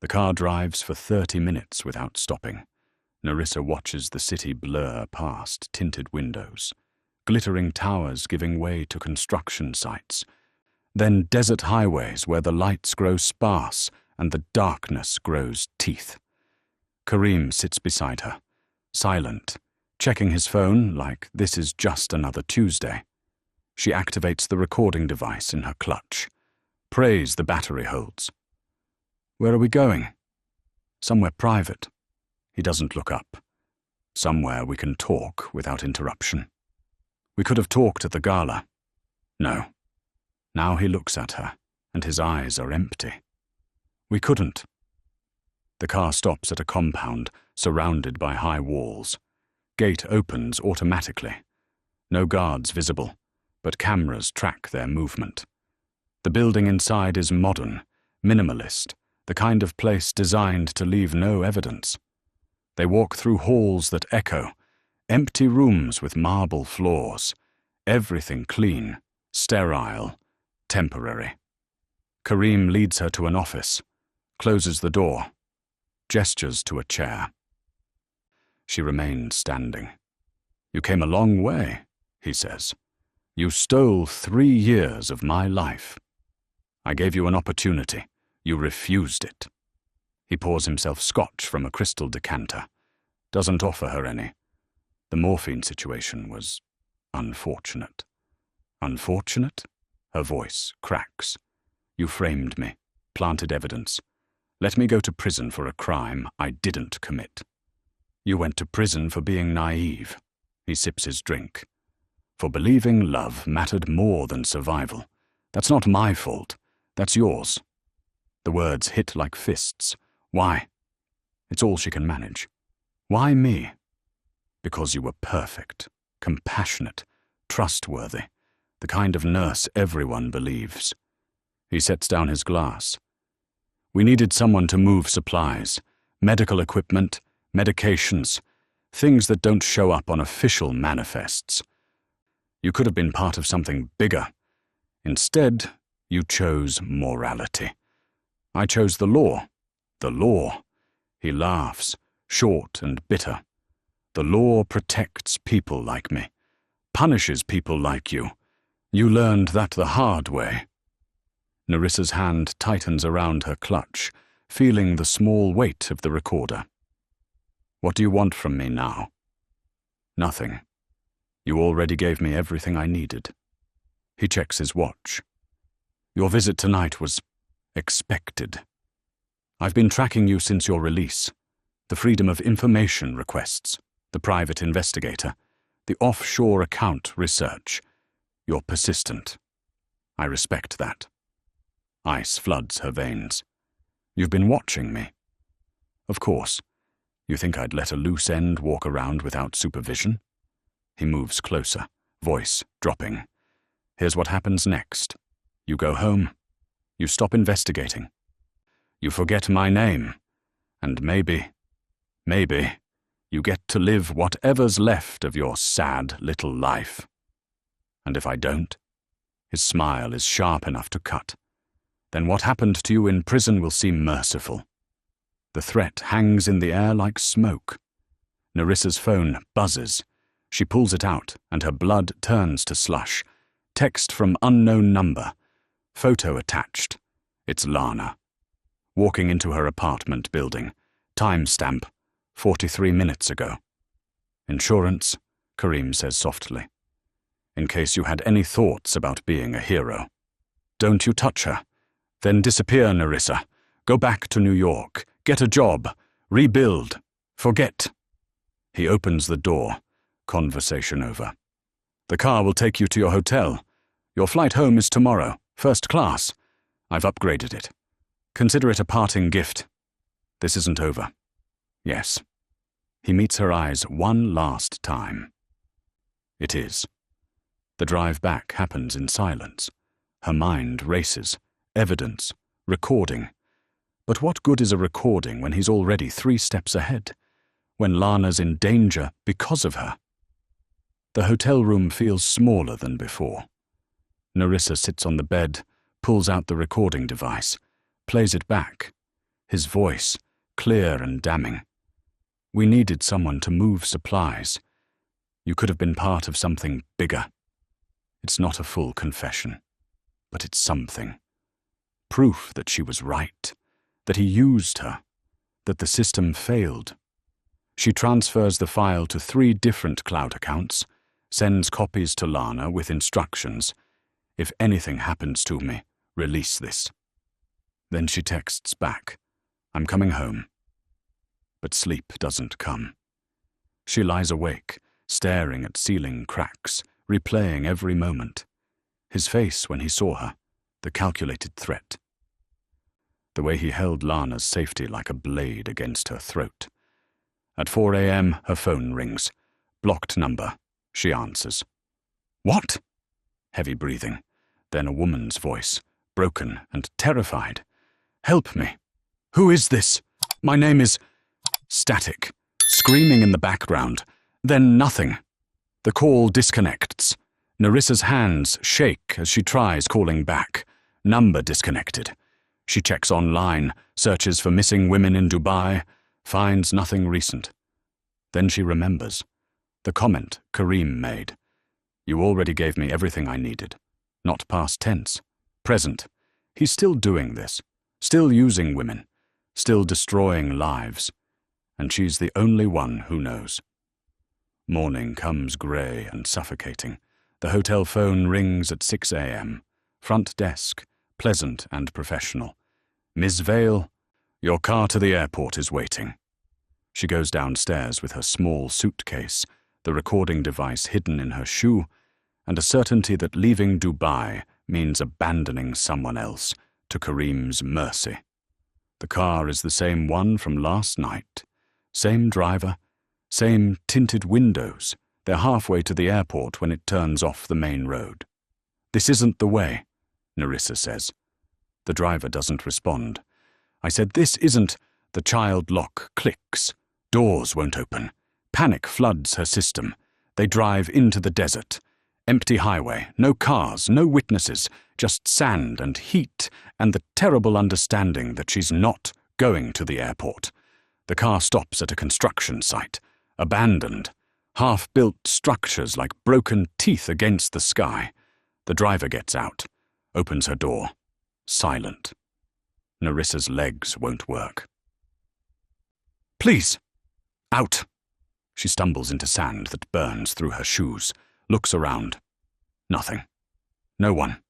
The car drives for 30 minutes without stopping. Nerissa watches the city blur past tinted windows, glittering towers giving way to construction sites, then desert highways where the lights grow sparse and the darkness grows teeth. Karim sits beside her, silent, checking his phone like this is just another Tuesday. She activates the recording device in her clutch. Prays the battery holds. Where are we going? Somewhere private. He doesn't look up. Somewhere we can talk without interruption. We could have talked at the gala. No. Now he looks at her, and his eyes are empty. We couldn't. The car stops at a compound surrounded by high walls. Gate opens automatically. No guards visible, but cameras track their movement. The building inside is modern, minimalist, the kind of place designed to leave no evidence. They walk through halls that echo, empty rooms with marble floors, everything clean, sterile, temporary. Karim leads her to an office, closes the door, gestures to a chair. She remained standing. You came a long way, he says. You stole 3 years of my life. I gave you an opportunity. You refused it. He pours himself scotch from a crystal decanter. Doesn't offer her any. The morphine situation was unfortunate. Unfortunate? Her voice cracks. You framed me, planted evidence. Let me go to prison for a crime I didn't commit. You went to prison for being naive. He sips his drink. For believing love mattered more than survival. That's not my fault. That's yours. The words hit like fists. Why? It's all she can manage. Why me? Because you were perfect, compassionate, trustworthy, the kind of nurse everyone believes. He sets down his glass. We needed someone to move supplies, medical equipment, medications, things that don't show up on official manifests. You could have been part of something bigger. Instead, you chose morality. I chose the law. The law. He laughs, short and bitter. The law protects people like me, punishes people like you. You learned that the hard way. Nerissa's hand tightens around her clutch, feeling the small weight of the recorder. What do you want from me now? Nothing. You already gave me everything I needed. He checks his watch. Your visit tonight was expected. I've been tracking you since your release. The Freedom of Information requests, the private investigator, the offshore account research. You're persistent. I respect that. Ice floods her veins. You've been watching me. Of course. You think I'd let a loose end walk around without supervision? He moves closer, voice dropping. Here's what happens next. You go home. You stop investigating. You forget my name. And maybe, you get to live whatever's left of your sad little life. And if I don't, his smile is sharp enough to cut. Then what happened to you in prison will seem merciful. The threat hangs in the air like smoke. Nerissa's phone buzzes. She pulls it out, and her blood turns to slush. Text from unknown number. Photo attached. It's Lana. Walking into her apartment building. Timestamp, 43 minutes ago. Insurance, Karim says softly. In case you had any thoughts about being a hero. Don't you touch her. Then disappear, Nerissa. Go back to New York. Get a job. Rebuild. Forget. He opens the door. Conversation over. The car will take you to your hotel. Your flight home is tomorrow. First class. I've upgraded it. Consider it a parting gift. This isn't over. Yes. He meets her eyes one last time. It is. The drive back happens in silence. Her mind races. Evidence. Recording. But what good is a recording when he's already 3 steps ahead? When Lana's in danger because of her? The hotel room feels smaller than before. Nerissa sits on the bed, pulls out the recording device, plays it back. His voice, clear and damning. "We needed someone to move supplies. You could have been part of something bigger. It's not a full confession, but it's something. Proof that she was right, that he used her, that the system failed." She transfers the file to 3 different cloud accounts, sends copies to Lana with instructions. "If anything happens to me, release this." Then she texts back, "I'm coming home." But sleep doesn't come. She lies awake, staring at ceiling cracks, replaying every moment. His face when he saw her, the calculated threat. The way he held Lana's safety like a blade against her throat. At 4 a.m. her phone rings. Blocked number. She answers. "What?" Heavy breathing. Then a woman's voice, broken and terrified. "Help me. Who is this? My name is..." Static. Screaming in the background. Then nothing. The call disconnects. Nerissa's hands shake as she tries calling back. Number disconnected. She checks online, searches for missing women in Dubai, finds nothing recent. Then she remembers. The comment Karim made. "You already gave me everything I needed." Not past tense. Present. He's still doing this. Still using women. Still destroying lives. And she's the only one who knows. Morning comes grey and suffocating. The hotel phone rings at 6 a.m. Front desk, pleasant and professional. "Ms. Vale, your car to the airport is waiting." She goes downstairs with her small suitcase, the recording device hidden in her shoe, and a certainty that leaving Dubai means abandoning someone else to Karim's mercy. The car is the same one from last night. Same driver, same tinted windows. They're halfway to the airport when it turns off the main road. "This isn't the way," Nerissa says. The driver doesn't respond. I said, "This isn't..." The child lock clicks. Doors won't open. Panic floods her system. They drive into the desert. Empty highway, no cars, no witnesses, just sand and heat and the terrible understanding that she's not going to the airport. The car stops at a construction site, abandoned, half-built structures like broken teeth against the sky. The driver gets out, opens her door, silent. Nerissa's legs won't work. "Please, out." She stumbles into sand that burns through her shoes, looks around. Nothing. No one.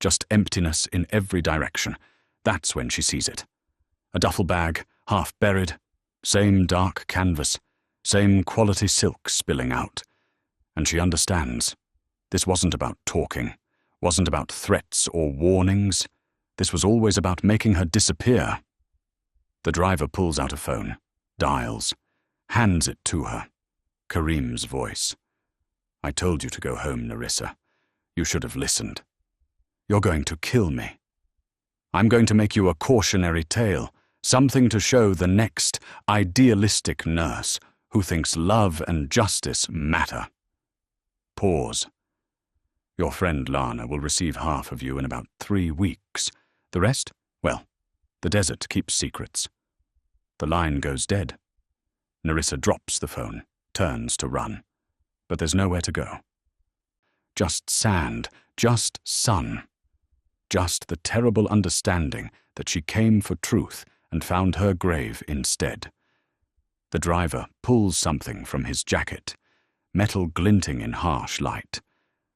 Just emptiness in every direction. That's when she sees it. A duffel bag, half buried, same dark canvas, same quality silk spilling out. And she understands. This wasn't about talking, wasn't about threats or warnings. This was always about making her disappear. The driver pulls out a phone, dials, hands it to her. Karim's voice. "I told you to go home, Nerissa. You should have listened. You're going to kill me. I'm going to make you a cautionary tale, something to show the next idealistic nurse who thinks love and justice matter." Pause. "Your friend Lana will receive half of you in about 3 weeks. The rest? Well, the desert keeps secrets." The line goes dead. Nerissa drops the phone, turns to run. But there's nowhere to go. Just sand, just sun. Just the terrible understanding that she came for truth and found her grave instead. The driver pulls something from his jacket, metal glinting in harsh light.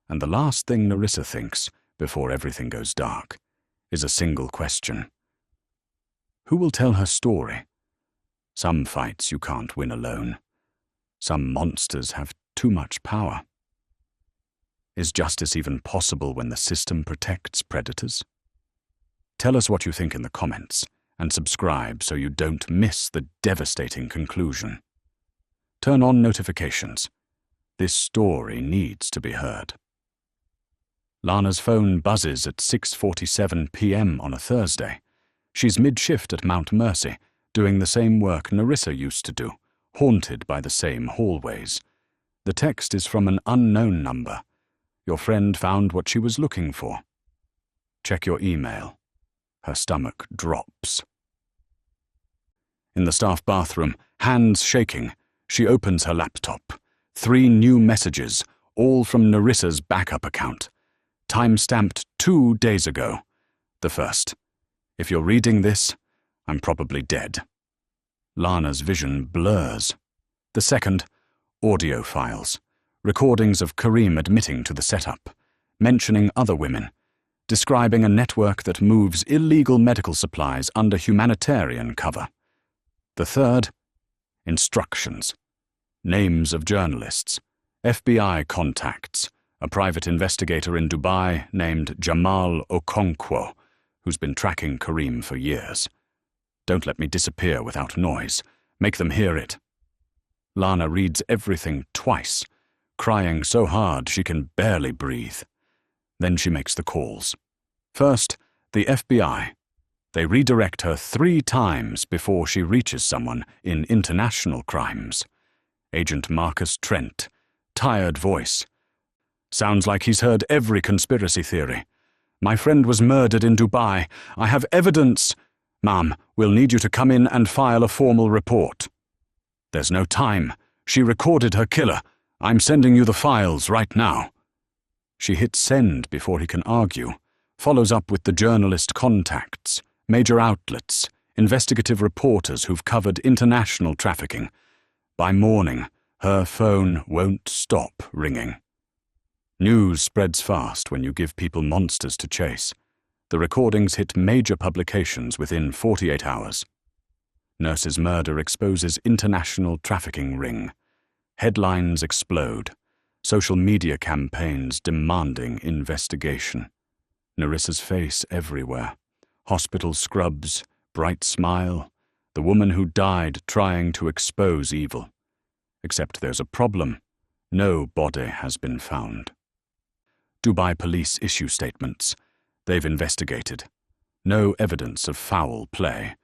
And the last thing Nerissa thinks, before everything goes dark, is a single question. Who will tell her story? Some fights you can't win alone. Some monsters have too much power. Is justice even possible when the system protects predators? Tell us what you think in the comments, and subscribe so you don't miss the devastating conclusion. Turn on notifications. This story needs to be heard. Lana's phone buzzes at 6:47 p.m. on a Thursday. She's mid-shift at Mount Mercy, doing the same work Nerissa used to do, haunted by the same hallways. The text is from an unknown number. Your friend found what she was looking for. Check your email. Her stomach drops. In the staff bathroom, hands shaking, she opens her laptop. 3 new messages, all from Narissa's backup account. Time-stamped 2 days ago. The first: "If you're reading this, I'm probably dead." Lana's vision blurs. The second: audio files. Recordings of Karim admitting to the setup, mentioning other women, describing a network that moves illegal medical supplies under humanitarian cover. The third: instructions. Names of journalists, FBI contacts, a private investigator in Dubai named Jamal Okonkwo, who's been tracking Karim for years. Don't let me disappear without noise. Make them hear it. Lana reads everything twice, crying so hard she can barely breathe. Then she makes the calls. First, the FBI. They redirect her 3 times before she reaches someone in international crimes. Agent Marcus Trent, tired voice. "Sounds like he's heard every conspiracy theory. My friend was murdered in Dubai. I have evidence. Ma'am, we'll need you to come in and file a formal report." "There's no time. She recorded her killer. I'm sending you the files right now." She hits send before he can argue, follows up with the journalist contacts, major outlets, investigative reporters who've covered international trafficking. By morning, her phone won't stop ringing. News spreads fast when you give people monsters to chase. The recordings hit major publications within 48 hours. Nurse's murder exposes international trafficking ring. Headlines explode. Social media campaigns demanding investigation. Narissa's face everywhere. Hospital scrubs, bright smile. The woman who died trying to expose evil. Except there's a problem. No body has been found. Dubai police issue statements. They've investigated. No evidence of foul play.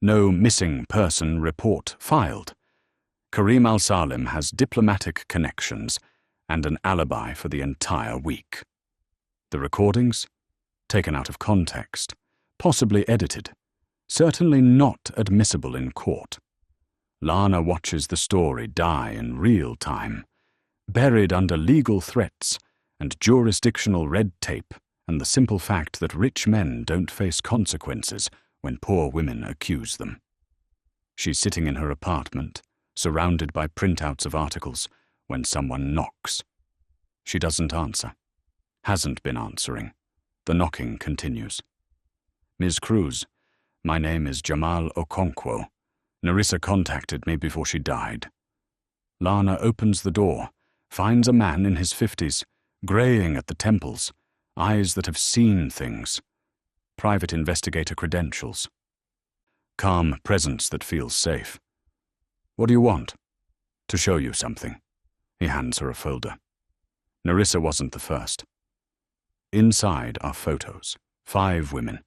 No missing person report filed. Karim al-Salim has diplomatic connections and an alibi for the entire week. The recordings? Taken out of context, possibly edited, certainly not admissible in court. Lana watches the story die in real time, buried under legal threats and jurisdictional red tape and the simple fact that rich men don't face consequences when poor women accuse them. She's sitting in her apartment, surrounded by printouts of articles, when someone knocks. She doesn't answer. Hasn't been answering. The knocking continues. "Ms. Cruz, my name is Jamal Okonkwo. Narissa contacted me before she died." Lana opens the door, finds a man in his 50s, graying at the temples, eyes that have seen things. Private investigator credentials. Calm presence that feels safe. "What do you want?" "To show you something." He hands her a folder. Narissa wasn't the first. Inside are photos. 5 women.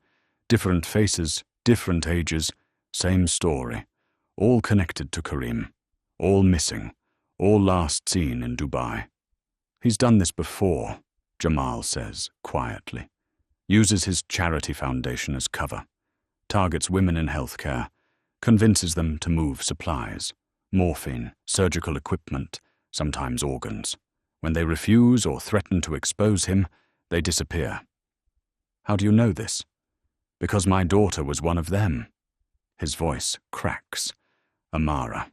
Different faces, different ages, same story. All connected to Karim. All missing. All last seen in Dubai. "He's done this before," Jamal says quietly. Uses his charity foundation as cover. Targets women in healthcare. Convinces them to move supplies. Morphine, surgical equipment, sometimes organs. When they refuse or threaten to expose him, they disappear. "How do you know this?" "Because my daughter was one of them." His voice cracks. Amara.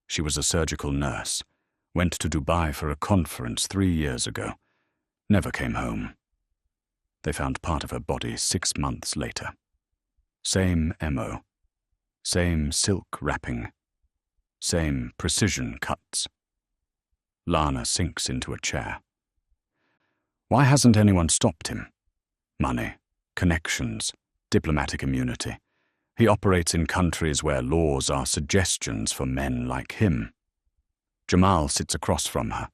She was a surgical nurse. Went to Dubai for a conference 3 years ago. Never came home. They found part of her body 6 months later. Same MO. Same silk wrapping. Same precision cuts. Lana sinks into a chair. Why hasn't anyone stopped him? Money, connections, diplomatic immunity. He operates in countries where laws are suggestions for men like him. Jamal sits across from her.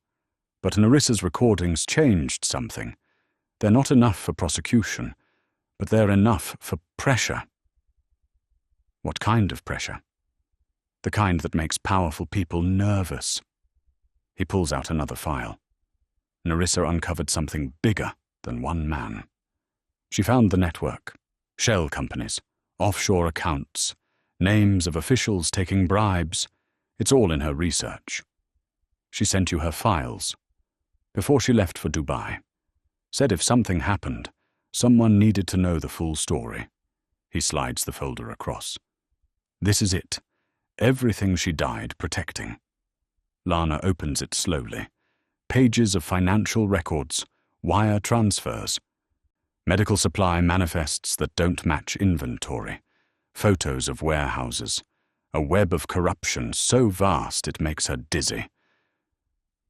But Narissa's recordings changed something. They're not enough for prosecution, but they're enough for pressure. What kind of pressure? The kind that makes powerful people nervous. He pulls out another file. Narissa uncovered something bigger than one man. She found the network, shell companies, offshore accounts, names of officials taking bribes. It's all in her research. She sent you her files. Before she left for Dubai, said if something happened, someone needed to know the full story. He slides the folder across. This is it. Everything she died protecting. Lana opens it slowly. Pages of financial records, wire transfers, medical supply manifests that don't match inventory, photos of warehouses, a web of corruption so vast it makes her dizzy.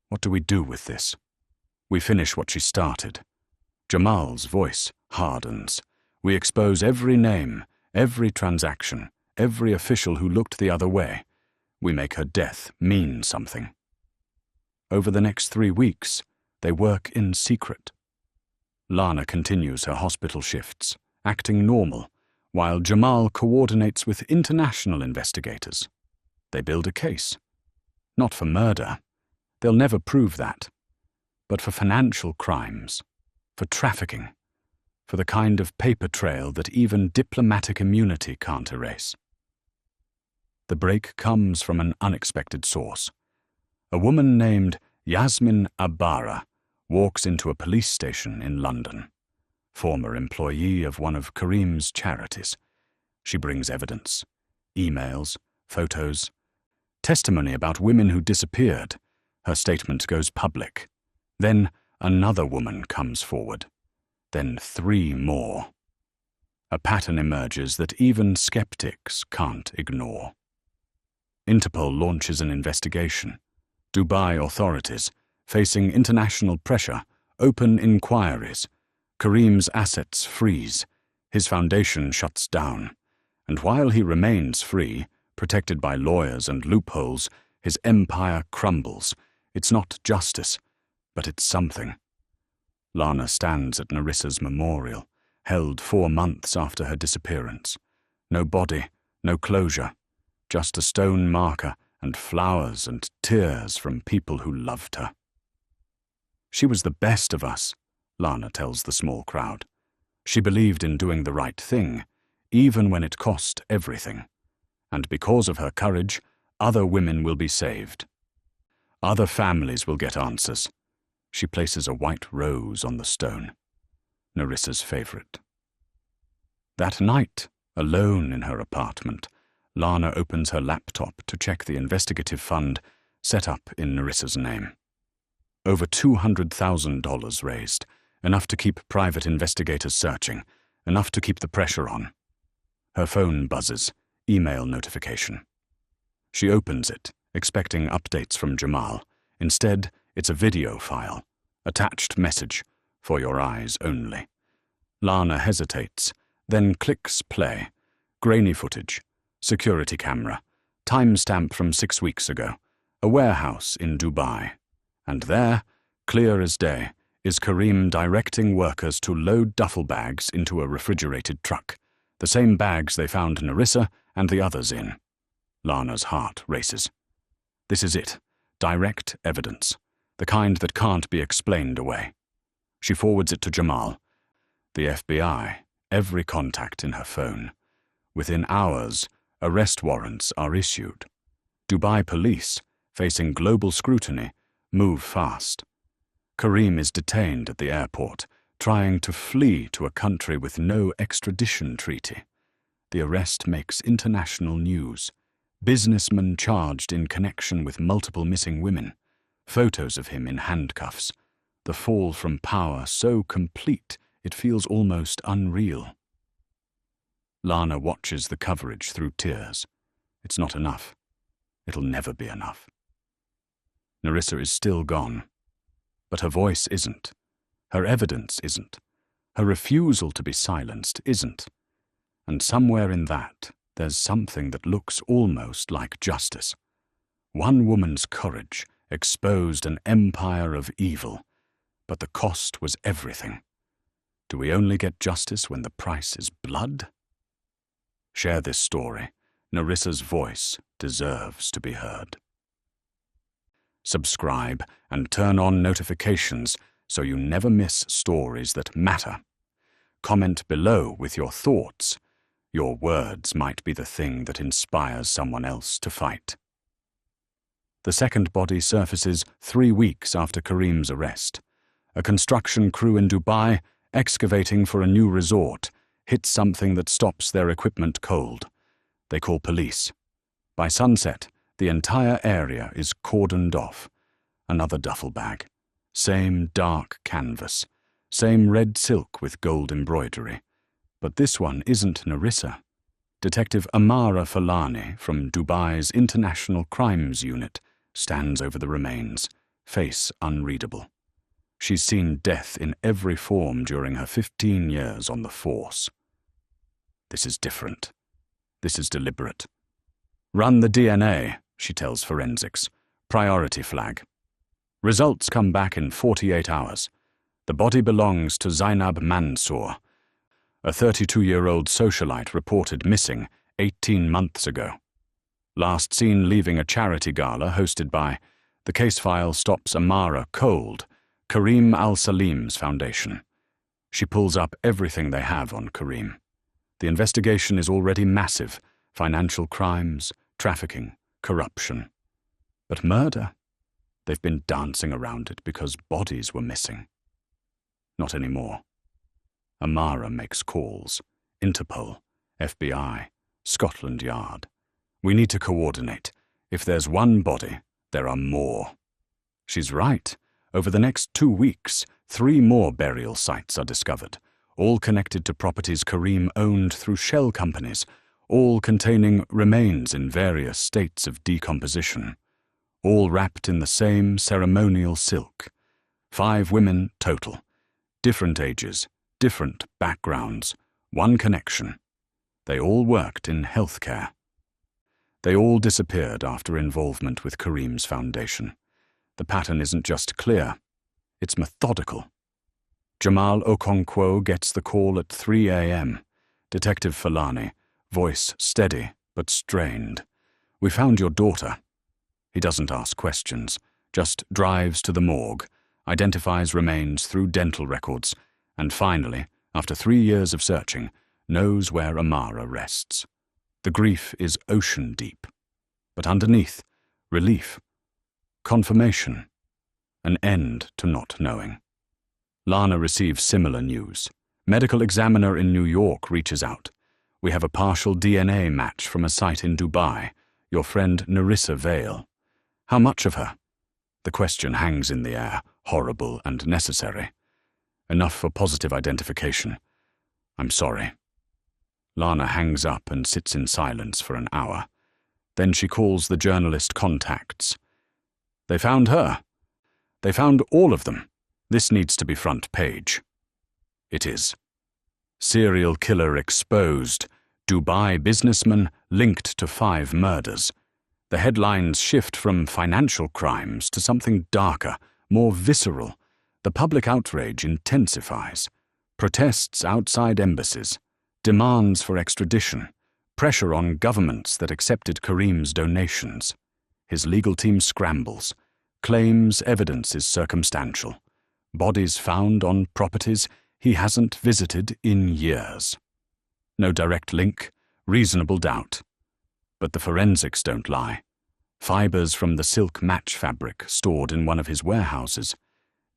What do we do with this? We finish what she started. Jamal's voice hardens. We expose every name, every transaction, every official who looked the other way. We make her death mean something. Over the next 3 weeks, they work in secret. Lana continues her hospital shifts, acting normal, while Jamal coordinates with international investigators. They build a case. Not for murder. They'll never prove that. But for financial crimes, for trafficking, for the kind of paper trail that even diplomatic immunity can't erase. The break comes from an unexpected source. A woman named Yasmin Abara walks into a police station in London, former employee of one of Karim's charities. She brings evidence, emails, photos, testimony about women who disappeared. Her statement goes public. Then another woman comes forward. Then 3 more. A pattern emerges that even skeptics can't ignore. Interpol launches an investigation. Dubai authorities, facing international pressure, open inquiries. Karim's assets freeze. His foundation shuts down. And while he remains free, protected by lawyers and loopholes, his empire crumbles. It's not justice, but it's something. Lana stands at Narissa's memorial, held 4 months after her disappearance. No body, no closure, just a stone marker and flowers and tears from people who loved her. She was the best of us, Lana tells the small crowd. She believed in doing the right thing, even when it cost everything. And because of her courage, other women will be saved. Other families will get answers. She places a white rose on the stone, Narissa's favorite. That night, alone in her apartment, Lana opens her laptop to check the investigative fund set up in Narissa's name. Over $200,000 raised, enough to keep private investigators searching, enough to keep the pressure on. Her phone buzzes, email notification. She opens it, expecting updates from Jamal. Instead, it's a video file. Attached message, for your eyes only. Lana hesitates, then clicks play. Grainy footage, security camera, timestamp from 6 weeks ago, a warehouse in Dubai. And there, clear as day, is Karim directing workers to load duffel bags into a refrigerated truck, the same bags they found Narissa and the others in. Lana's heart races. This is it, direct evidence, the kind that can't be explained away. She forwards it to Jamal. The FBI, every contact in her phone. Within hours, arrest warrants are issued. Dubai police, facing global scrutiny, move fast. Karim is detained at the airport, trying to flee to a country with no extradition treaty. The arrest makes international news. Businessmen charged in connection with multiple missing women. Photos of him in handcuffs. The fall from power so complete it feels almost unreal. Lana watches the coverage through tears. It's not enough. It'll never be enough. Narissa is still gone. But her voice isn't. Her evidence isn't. Her refusal to be silenced isn't. And somewhere in that, there's something that looks almost like justice. One woman's courage exposed an empire of evil, but the cost was everything. Do we only get justice when the price is blood? Share this story. Narissa's voice deserves to be heard. Subscribe and turn on notifications so you never miss stories that matter. comment below with your thoughts. Your words might be the thing that inspires someone else to fight. The second body surfaces 3 weeks after Kareem's arrest. A construction crew in Dubai, excavating for a new resort, hits something that stops their equipment cold. They call police. By sunset, the entire area is cordoned off. Another duffel bag. Same dark canvas. Same red silk with gold embroidery. But this one isn't Narissa. Detective Amara Falani from Dubai's International Crimes Unit stands over the remains, face unreadable. She's seen death in every form during her 15 years on the force. This is different. This is deliberate. Run the DNA, she tells forensics. Priority flag. Results come back in 48 hours. The body belongs to Zainab Mansour, a 32-year-old socialite reported missing 18 months ago. Last seen leaving a charity gala hosted by The Case File Stops Amara Cold, Kareem Al-Salim's foundation. She pulls up everything they have on Kareem. The investigation is already massive: financial crimes, trafficking, corruption. But murder? They've been dancing around it because bodies were missing. Not anymore. Amara makes calls. Interpol, FBI, Scotland Yard. We need to coordinate. If there's one body, there are more. She's right. Over the next 2 weeks, 3 more burial sites are discovered, all connected to properties Kareem owned through shell companies, all containing remains in various states of decomposition, all wrapped in the same ceremonial silk. 5 women total. Different ages, different backgrounds, one connection. They all worked in healthcare. They all disappeared after involvement with Kareem's foundation. The pattern isn't just clear, it's methodical. Jamal Okonkwo gets the call at 3 a.m. Detective Falani, voice steady but strained. We found your daughter. He doesn't ask questions, just drives to the morgue, identifies remains through dental records, and finally, after 3 years of searching, knows where Amara rests. The grief is ocean deep. But underneath, relief, confirmation, an end to not knowing. Lana receives similar news. Medical examiner in New York reaches out. We have a partial DNA match from a site in Dubai, your friend Narissa Vale. How much of her? The question hangs in the air, horrible and necessary. Enough for positive identification. I'm sorry. Lana hangs up and sits in silence for an hour. Then she calls the journalist contacts. They found her. They found all of them. This needs to be front page. It is. Serial killer exposed. Dubai businessman linked to 5 murders. The headlines shift from financial crimes to something darker, more visceral. The public outrage intensifies. Protests outside embassies. Demands for extradition. Pressure on governments that accepted Kareem's donations. His legal team scrambles. Claims evidence is circumstantial. Bodies found on properties he hasn't visited in years. No direct link, reasonable doubt. But the forensics don't lie. Fibers from the silk match fabric stored in one of his warehouses.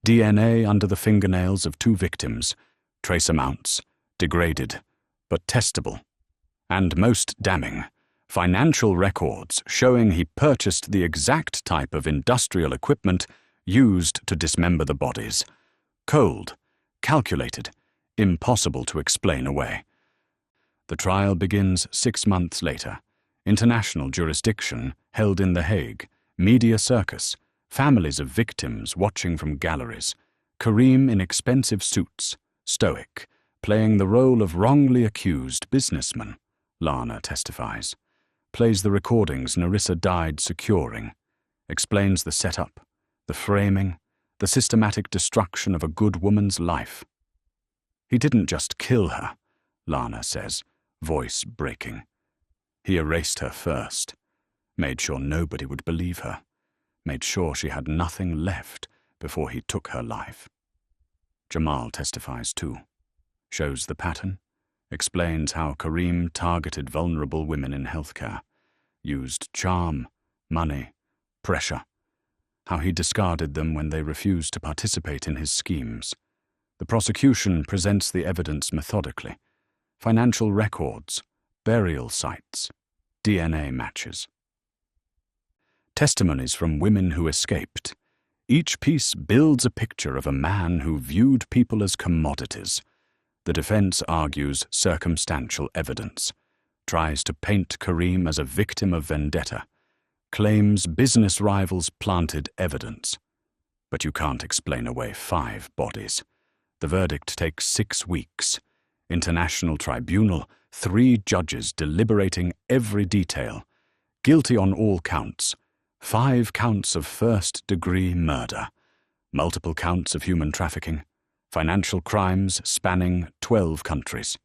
DNA under the fingernails of 2 victims. Trace amounts, degraded, but testable. And most damning, financial records showing he purchased the exact type of industrial equipment used to dismember the bodies. Cold, calculated, impossible to explain away. The trial begins 6 months later. International jurisdiction held in The Hague. Media circus. Families of victims watching from galleries. Kareem in expensive suits, stoic, playing the role of wrongly accused businessman, Lana testifies. Plays the recordings Narissa died securing. Explains the setup, the framing, the systematic destruction of a good woman's life. He didn't just kill her, Lana says, voice breaking. He erased her first, made sure nobody would believe her, made sure she had nothing left before he took her life. Jamal testifies too. shows the pattern, explains how Karim targeted vulnerable women in healthcare, used charm, money, pressure, how he discarded them when they refused to participate in his schemes. The prosecution presents the evidence methodically: financial records, burial sites, DNA matches. Testimonies from women who escaped. Each piece builds a picture of a man who viewed people as commodities. The defense argues circumstantial evidence, tries to paint Karim as a victim of vendetta, claims business rivals planted evidence. But you can't explain away 5 bodies. The verdict takes 6 weeks. International tribunal, 3 judges deliberating every detail. Guilty on all counts. 5 counts of first-degree murder, multiple counts of human trafficking, financial crimes spanning 12 countries.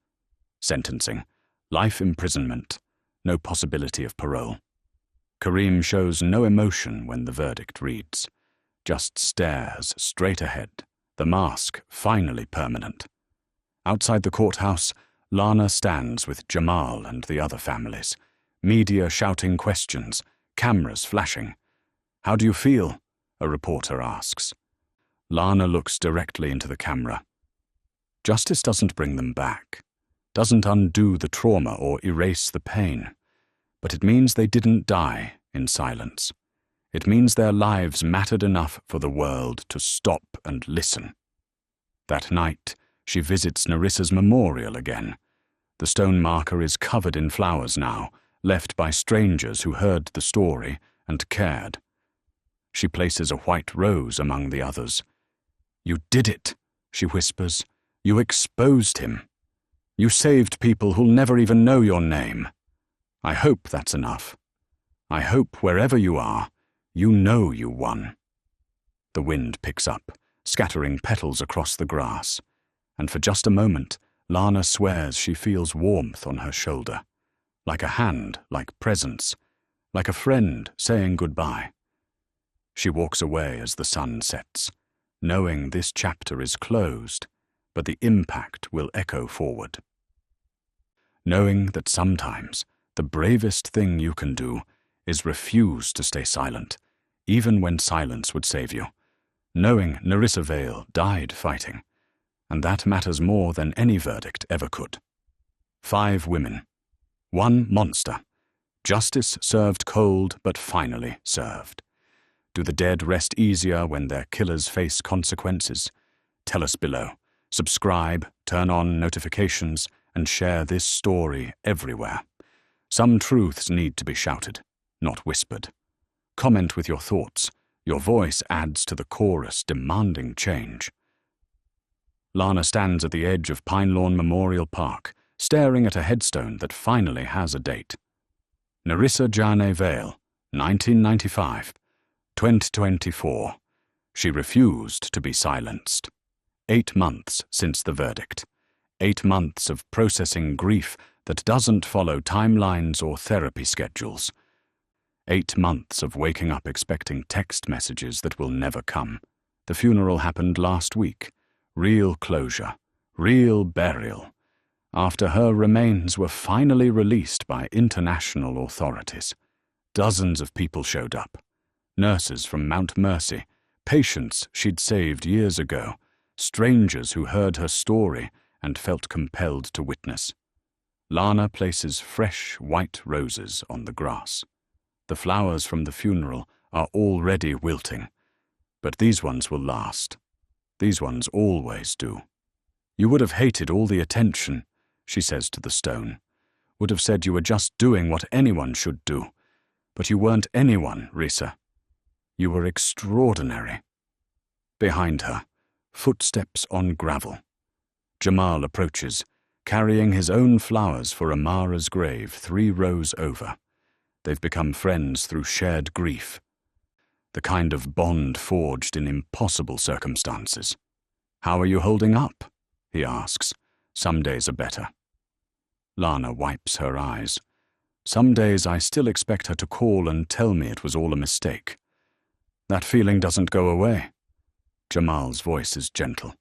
Sentencing: life imprisonment, no possibility of parole. Karim shows no emotion when the verdict reads, just stares straight ahead, the mask finally permanent. Outside the courthouse, Lana stands with Jamal and the other families, media shouting questions, cameras flashing. "How do you feel?" a reporter asks. Lana looks directly into the camera. Justice doesn't bring them back, doesn't undo the trauma or erase the pain, but it means they didn't die in silence. It means their lives mattered enough for the world to stop and listen. That night, she visits Narissa's memorial again. The stone marker is covered in flowers now, left by strangers who heard the story and cared. She places a white rose among the others. "You did it," she whispers. "You exposed him. You saved people who'll never even know your name. I hope that's enough. I hope wherever you are, you know you won." The wind picks up, scattering petals across the grass, and for just a moment, Lana swears she feels warmth on her shoulder. Like a hand, like presence, like a friend saying goodbye. She walks away as the sun sets, knowing this chapter is closed, but the impact will echo forward. Knowing that sometimes the bravest thing you can do is refuse to stay silent, even when silence would save you. Knowing Narissa Vale died fighting, and that matters more than any verdict ever could. 5 women. 1 monster. Justice served cold, but finally served. Do the dead rest easier when their killers face consequences? Tell us below. Subscribe, turn on notifications, and share this story everywhere. Some truths need to be shouted, not whispered. Comment with your thoughts. Your voice adds to the chorus demanding change. Lana stands at the edge of Pine Lawn Memorial Park, staring at a headstone that finally has a date. Narissa Jane Vale, 1995, 2024. She refused to be silenced. 8 months since the verdict. 8 months of processing grief that doesn't follow timelines or therapy schedules. 8 months of waking up expecting text messages that will never come. The funeral happened last week. Real closure. Real burial. After her remains were finally released by international authorities. Dozens of people showed up. Nurses from Mount Mercy, patients she'd saved years ago, strangers who heard her story and felt compelled to witness. Lana places fresh white roses on the grass. The flowers from the funeral are already wilting, but these ones will last. These ones always do. "You would have hated all the attention," she says to the stone. "Would have said you were just doing what anyone should do. But you weren't anyone, Risa. You were extraordinary." Behind her, footsteps on gravel. Jamal approaches, carrying his own flowers for Amara's grave 3 rows over. They've become friends through shared grief. The kind of bond forged in impossible circumstances. "How are you holding up?" he asks. "Some days are better." Lana wipes her eyes. "Some days I still expect her to call and tell me it was all a mistake. That feeling doesn't go away." Jamal's voice is gentle.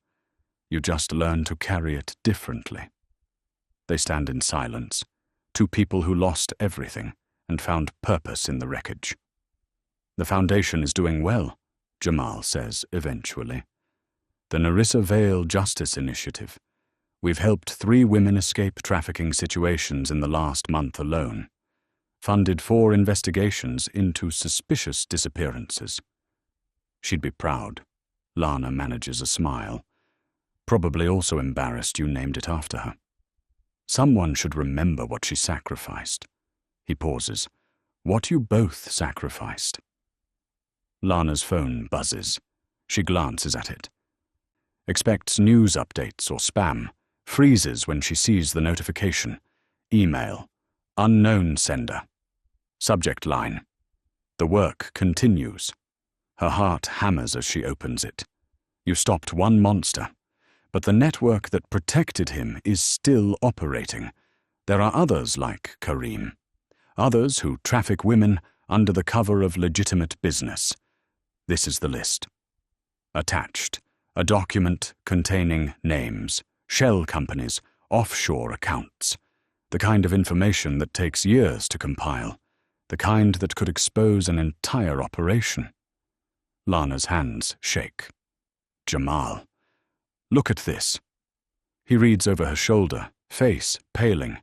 You just learn to carry it differently. They stand in silence, two people who lost everything and found purpose in the wreckage. The Foundation is doing well, Jamal says eventually. The Narissa Vale Justice Initiative. We've helped 3 women escape trafficking situations in the last month alone. Funded 4 investigations into suspicious disappearances. She'd be proud. Lana manages a smile. Probably also embarrassed you named it after her. Someone should remember what she sacrificed. He pauses. What you both sacrificed. Lana's phone buzzes. She glances at it. Expects news updates or spam. Freezes when she sees the notification. Email. Unknown sender. Subject line. The work continues. Her heart hammers as she opens it. You stopped one monster, but the network that protected him is still operating. There are others like Karim. Others who traffic women under the cover of legitimate business. This is the list. Attached, a document containing names, shell companies, offshore accounts. The kind of information that takes years to compile. The kind that could expose an entire operation. Lana's hands shake. Jamal. Look at this. He reads over her shoulder, face paling.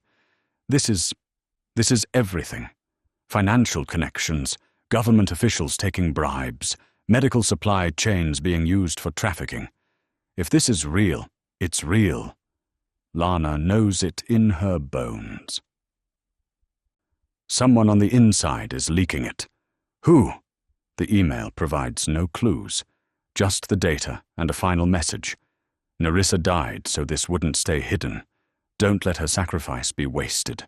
This is everything. Financial connections, government officials taking bribes, medical supply chains being used for trafficking. If this is real, it's real. Lana knows it in her bones. Someone on the inside is leaking it. Who? The email provides no clues, just the data and a final message. Narissa died so this wouldn't stay hidden. Don't let her sacrifice be wasted.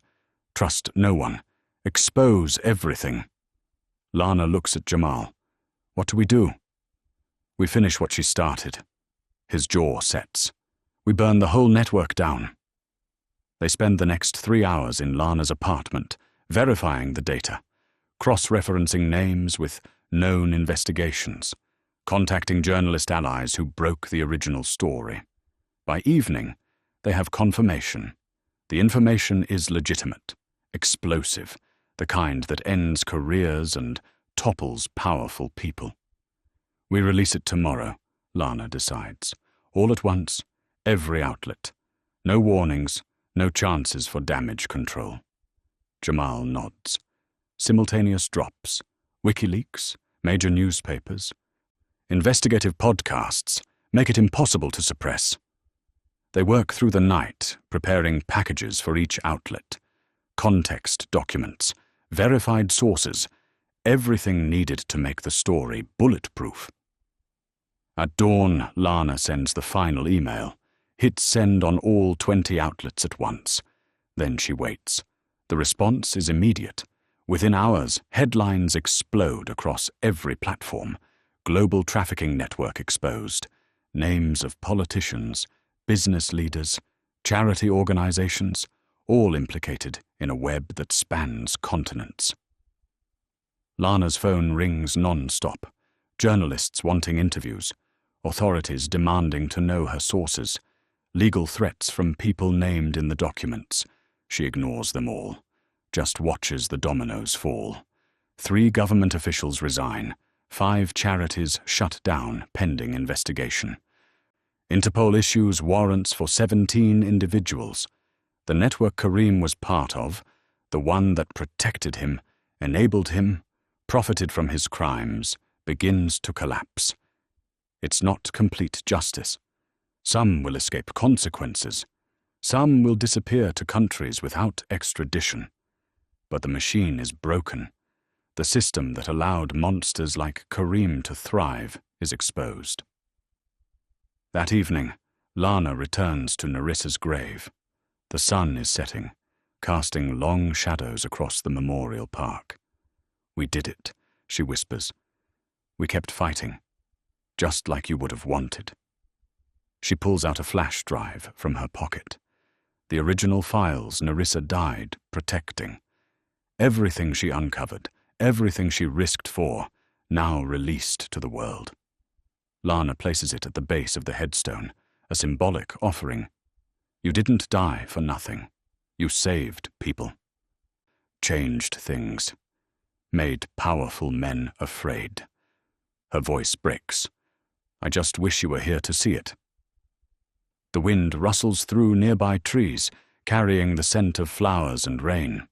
Trust no one. Expose everything. Lana looks at Jamal. What do we do? We finish what she started. His jaw sets. We burn the whole network down. They spend the next 3 hours in Lana's apartment, verifying the data, cross-referencing names with known investigations, contacting journalist allies who broke the original story. By evening, they have confirmation. The information is legitimate, explosive, the kind that ends careers and topples powerful people. We release it tomorrow, Lana decides. All at once, every outlet. No warnings, no chances for damage control. Jamal nods. Simultaneous drops. WikiLeaks, major newspapers. Investigative podcasts make it impossible to suppress. They work through the night, preparing packages for each outlet. Context documents, verified sources, everything needed to make the story bulletproof. At dawn, Lana sends the final email. Hit send on all 20 outlets at once. Then she waits. The response is immediate. Within hours, headlines explode across every platform. Global trafficking network exposed. Names of politicians, business leaders, charity organizations, all implicated in a web that spans continents. Lana's phone rings non-stop. Journalists wanting interviews. Authorities demanding to know her sources. Legal threats from people named in the documents. She ignores them all. Just watches the dominoes fall. 3 government officials resign. 5 charities shut down pending investigation. Interpol issues warrants for 17 individuals. The network Karim was part of, the one that protected him, enabled him, profited from his crimes, begins to collapse. It's not complete justice. Some will escape consequences. Some will disappear to countries without extradition. But the machine is broken. The system that allowed monsters like Karim to thrive is exposed. That evening, Lana returns to Narissa's grave. The sun is setting, casting long shadows across the memorial park. We did it, she whispers. We kept fighting, just like you would have wanted. She pulls out a flash drive from her pocket. The original files Narissa died protecting. Everything she uncovered, everything she risked for, now released to the world. Lana places it at the base of the headstone, a symbolic offering. You didn't die for nothing. You saved people. Changed things. Made powerful men afraid. Her voice breaks. I just wish you were here to see it. The wind rustles through nearby trees, carrying the scent of flowers and rain.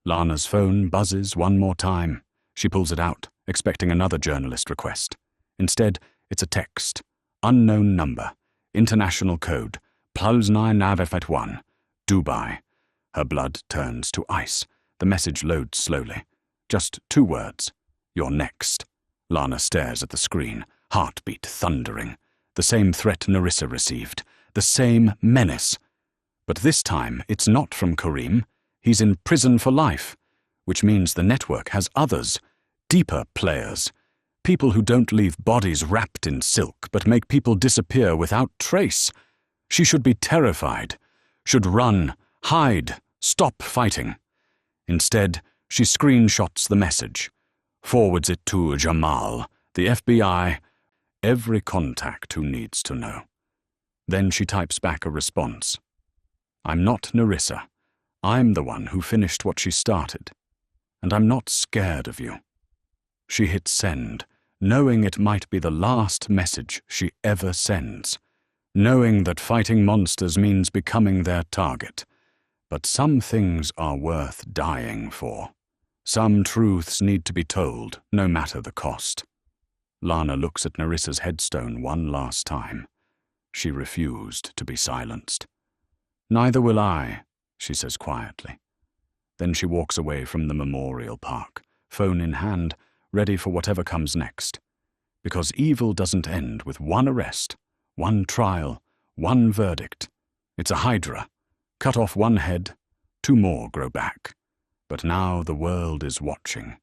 Lana's phone buzzes one more time. She pulls it out, expecting another journalist request. Instead, it's a text. Unknown number. International code. +991. Dubai. Her blood turns to ice. The message loads slowly. Just 2 words. You're next. Lana stares at the screen, heartbeat thundering. The same threat Nerissa received. The same menace. But this time, it's not from Karim. He's in prison for life, which means the network has others, deeper players. People who don't leave bodies wrapped in silk, but make people disappear without trace. She should be terrified. Should run, hide, stop fighting. Instead, she screenshots the message, forwards it to Jamal, the FBI, every contact who needs to know. Then she types back a response. I'm not Nerissa. I'm the one who finished what she started. And I'm not scared of you. She hits send, knowing it might be the last message she ever sends. Knowing that fighting monsters means becoming their target. But some things are worth dying for. Some truths need to be told, no matter the cost. Lana looks at Nerissa's headstone one last time. She refused to be silenced. Neither will I, she says quietly. Then she walks away from the memorial park, phone in hand, ready for whatever comes next. Because evil doesn't end with one arrest, one trial, one verdict. It's a hydra. Cut off one head, 2 more grow back. But now the world is watching.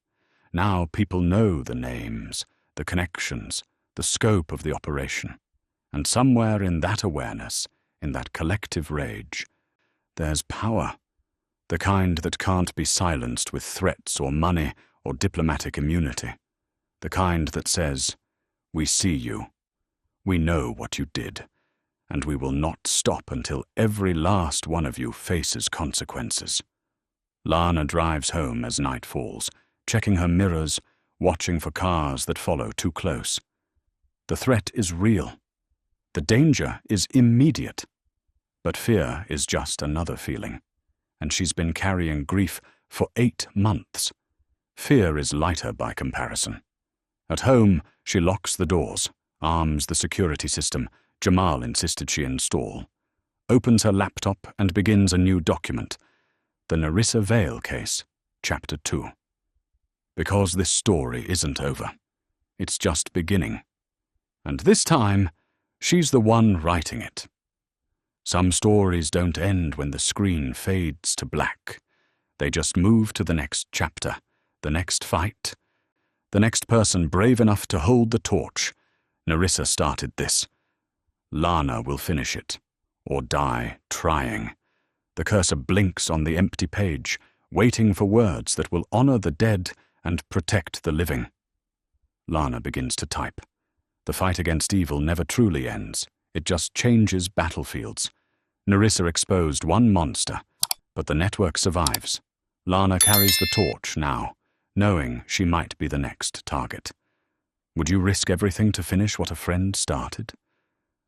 Now people know the names, the connections, the scope of the operation. And somewhere in that awareness, in that collective rage, there's power. The kind that can't be silenced with threats or money or diplomatic immunity. The kind that says, we see you. We know what you did. And we will not stop until every last one of you faces consequences. Lana drives home as night falls, checking her mirrors, watching for cars that follow too close. The threat is real. The danger is immediate. But fear is just another feeling, and she's been carrying grief for 8 months. Fear is lighter by comparison. At home, she locks the doors, arms the security system Jamal insisted she install, opens her laptop and begins a new document, the Nerissa Vale case, Chapter 2. Because this story isn't over. It's just beginning. And this time, she's the one writing it. Some stories don't end when the screen fades to black. They just move to the next chapter, the next fight, the next person brave enough to hold the torch. Nerissa started this. Lana will finish it, or die trying. The cursor blinks on the empty page, waiting for words that will honor the dead and protect the living. Lana begins to type. The fight against evil never truly ends. It just changes battlefields. Nerissa exposed one monster, but the network survives. Lana carries the torch now, knowing she might be the next target. Would you risk everything to finish what a friend started?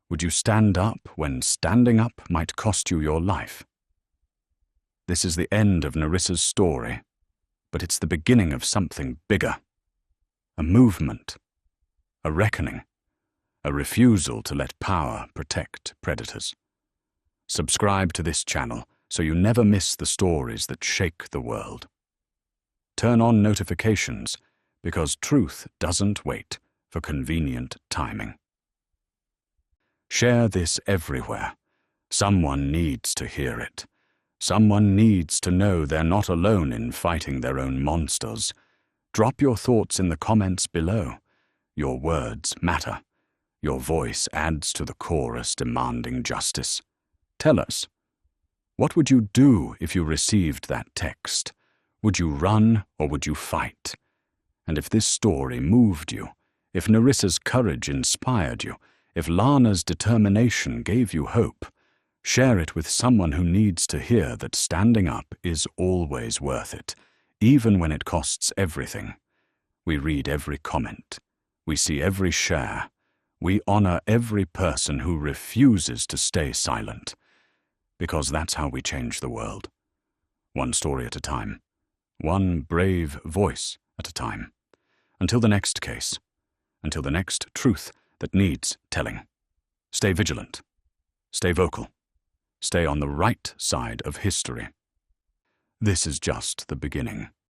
Would you stand up when standing up might cost you your life? This is the end of Nerissa's story, but it's the beginning of something bigger. A movement, a reckoning, a refusal to let power protect predators. Subscribe to this channel so you never miss the stories that shake the world. Turn on notifications because truth doesn't wait for convenient timing. Share this everywhere. Someone needs to hear it. Someone needs to know they're not alone in fighting their own monsters. Drop your thoughts in the comments below. Your words matter. Your voice adds to the chorus demanding justice. Tell us, what would you do if you received that text? Would you run or would you fight? And if this story moved you, if Nerissa's courage inspired you, If Lana's determination gave you hope, share it with someone who needs to hear that standing up is always worth it, even when it costs everything. We read every comment. We see every share. We honor every person who refuses to stay silent, because that's how we change the world. One story at a time. One brave voice at a time. Until the next case. Until the next truth that needs telling. Stay vigilant. Stay vocal. Stay on the right side of history. This is just the beginning.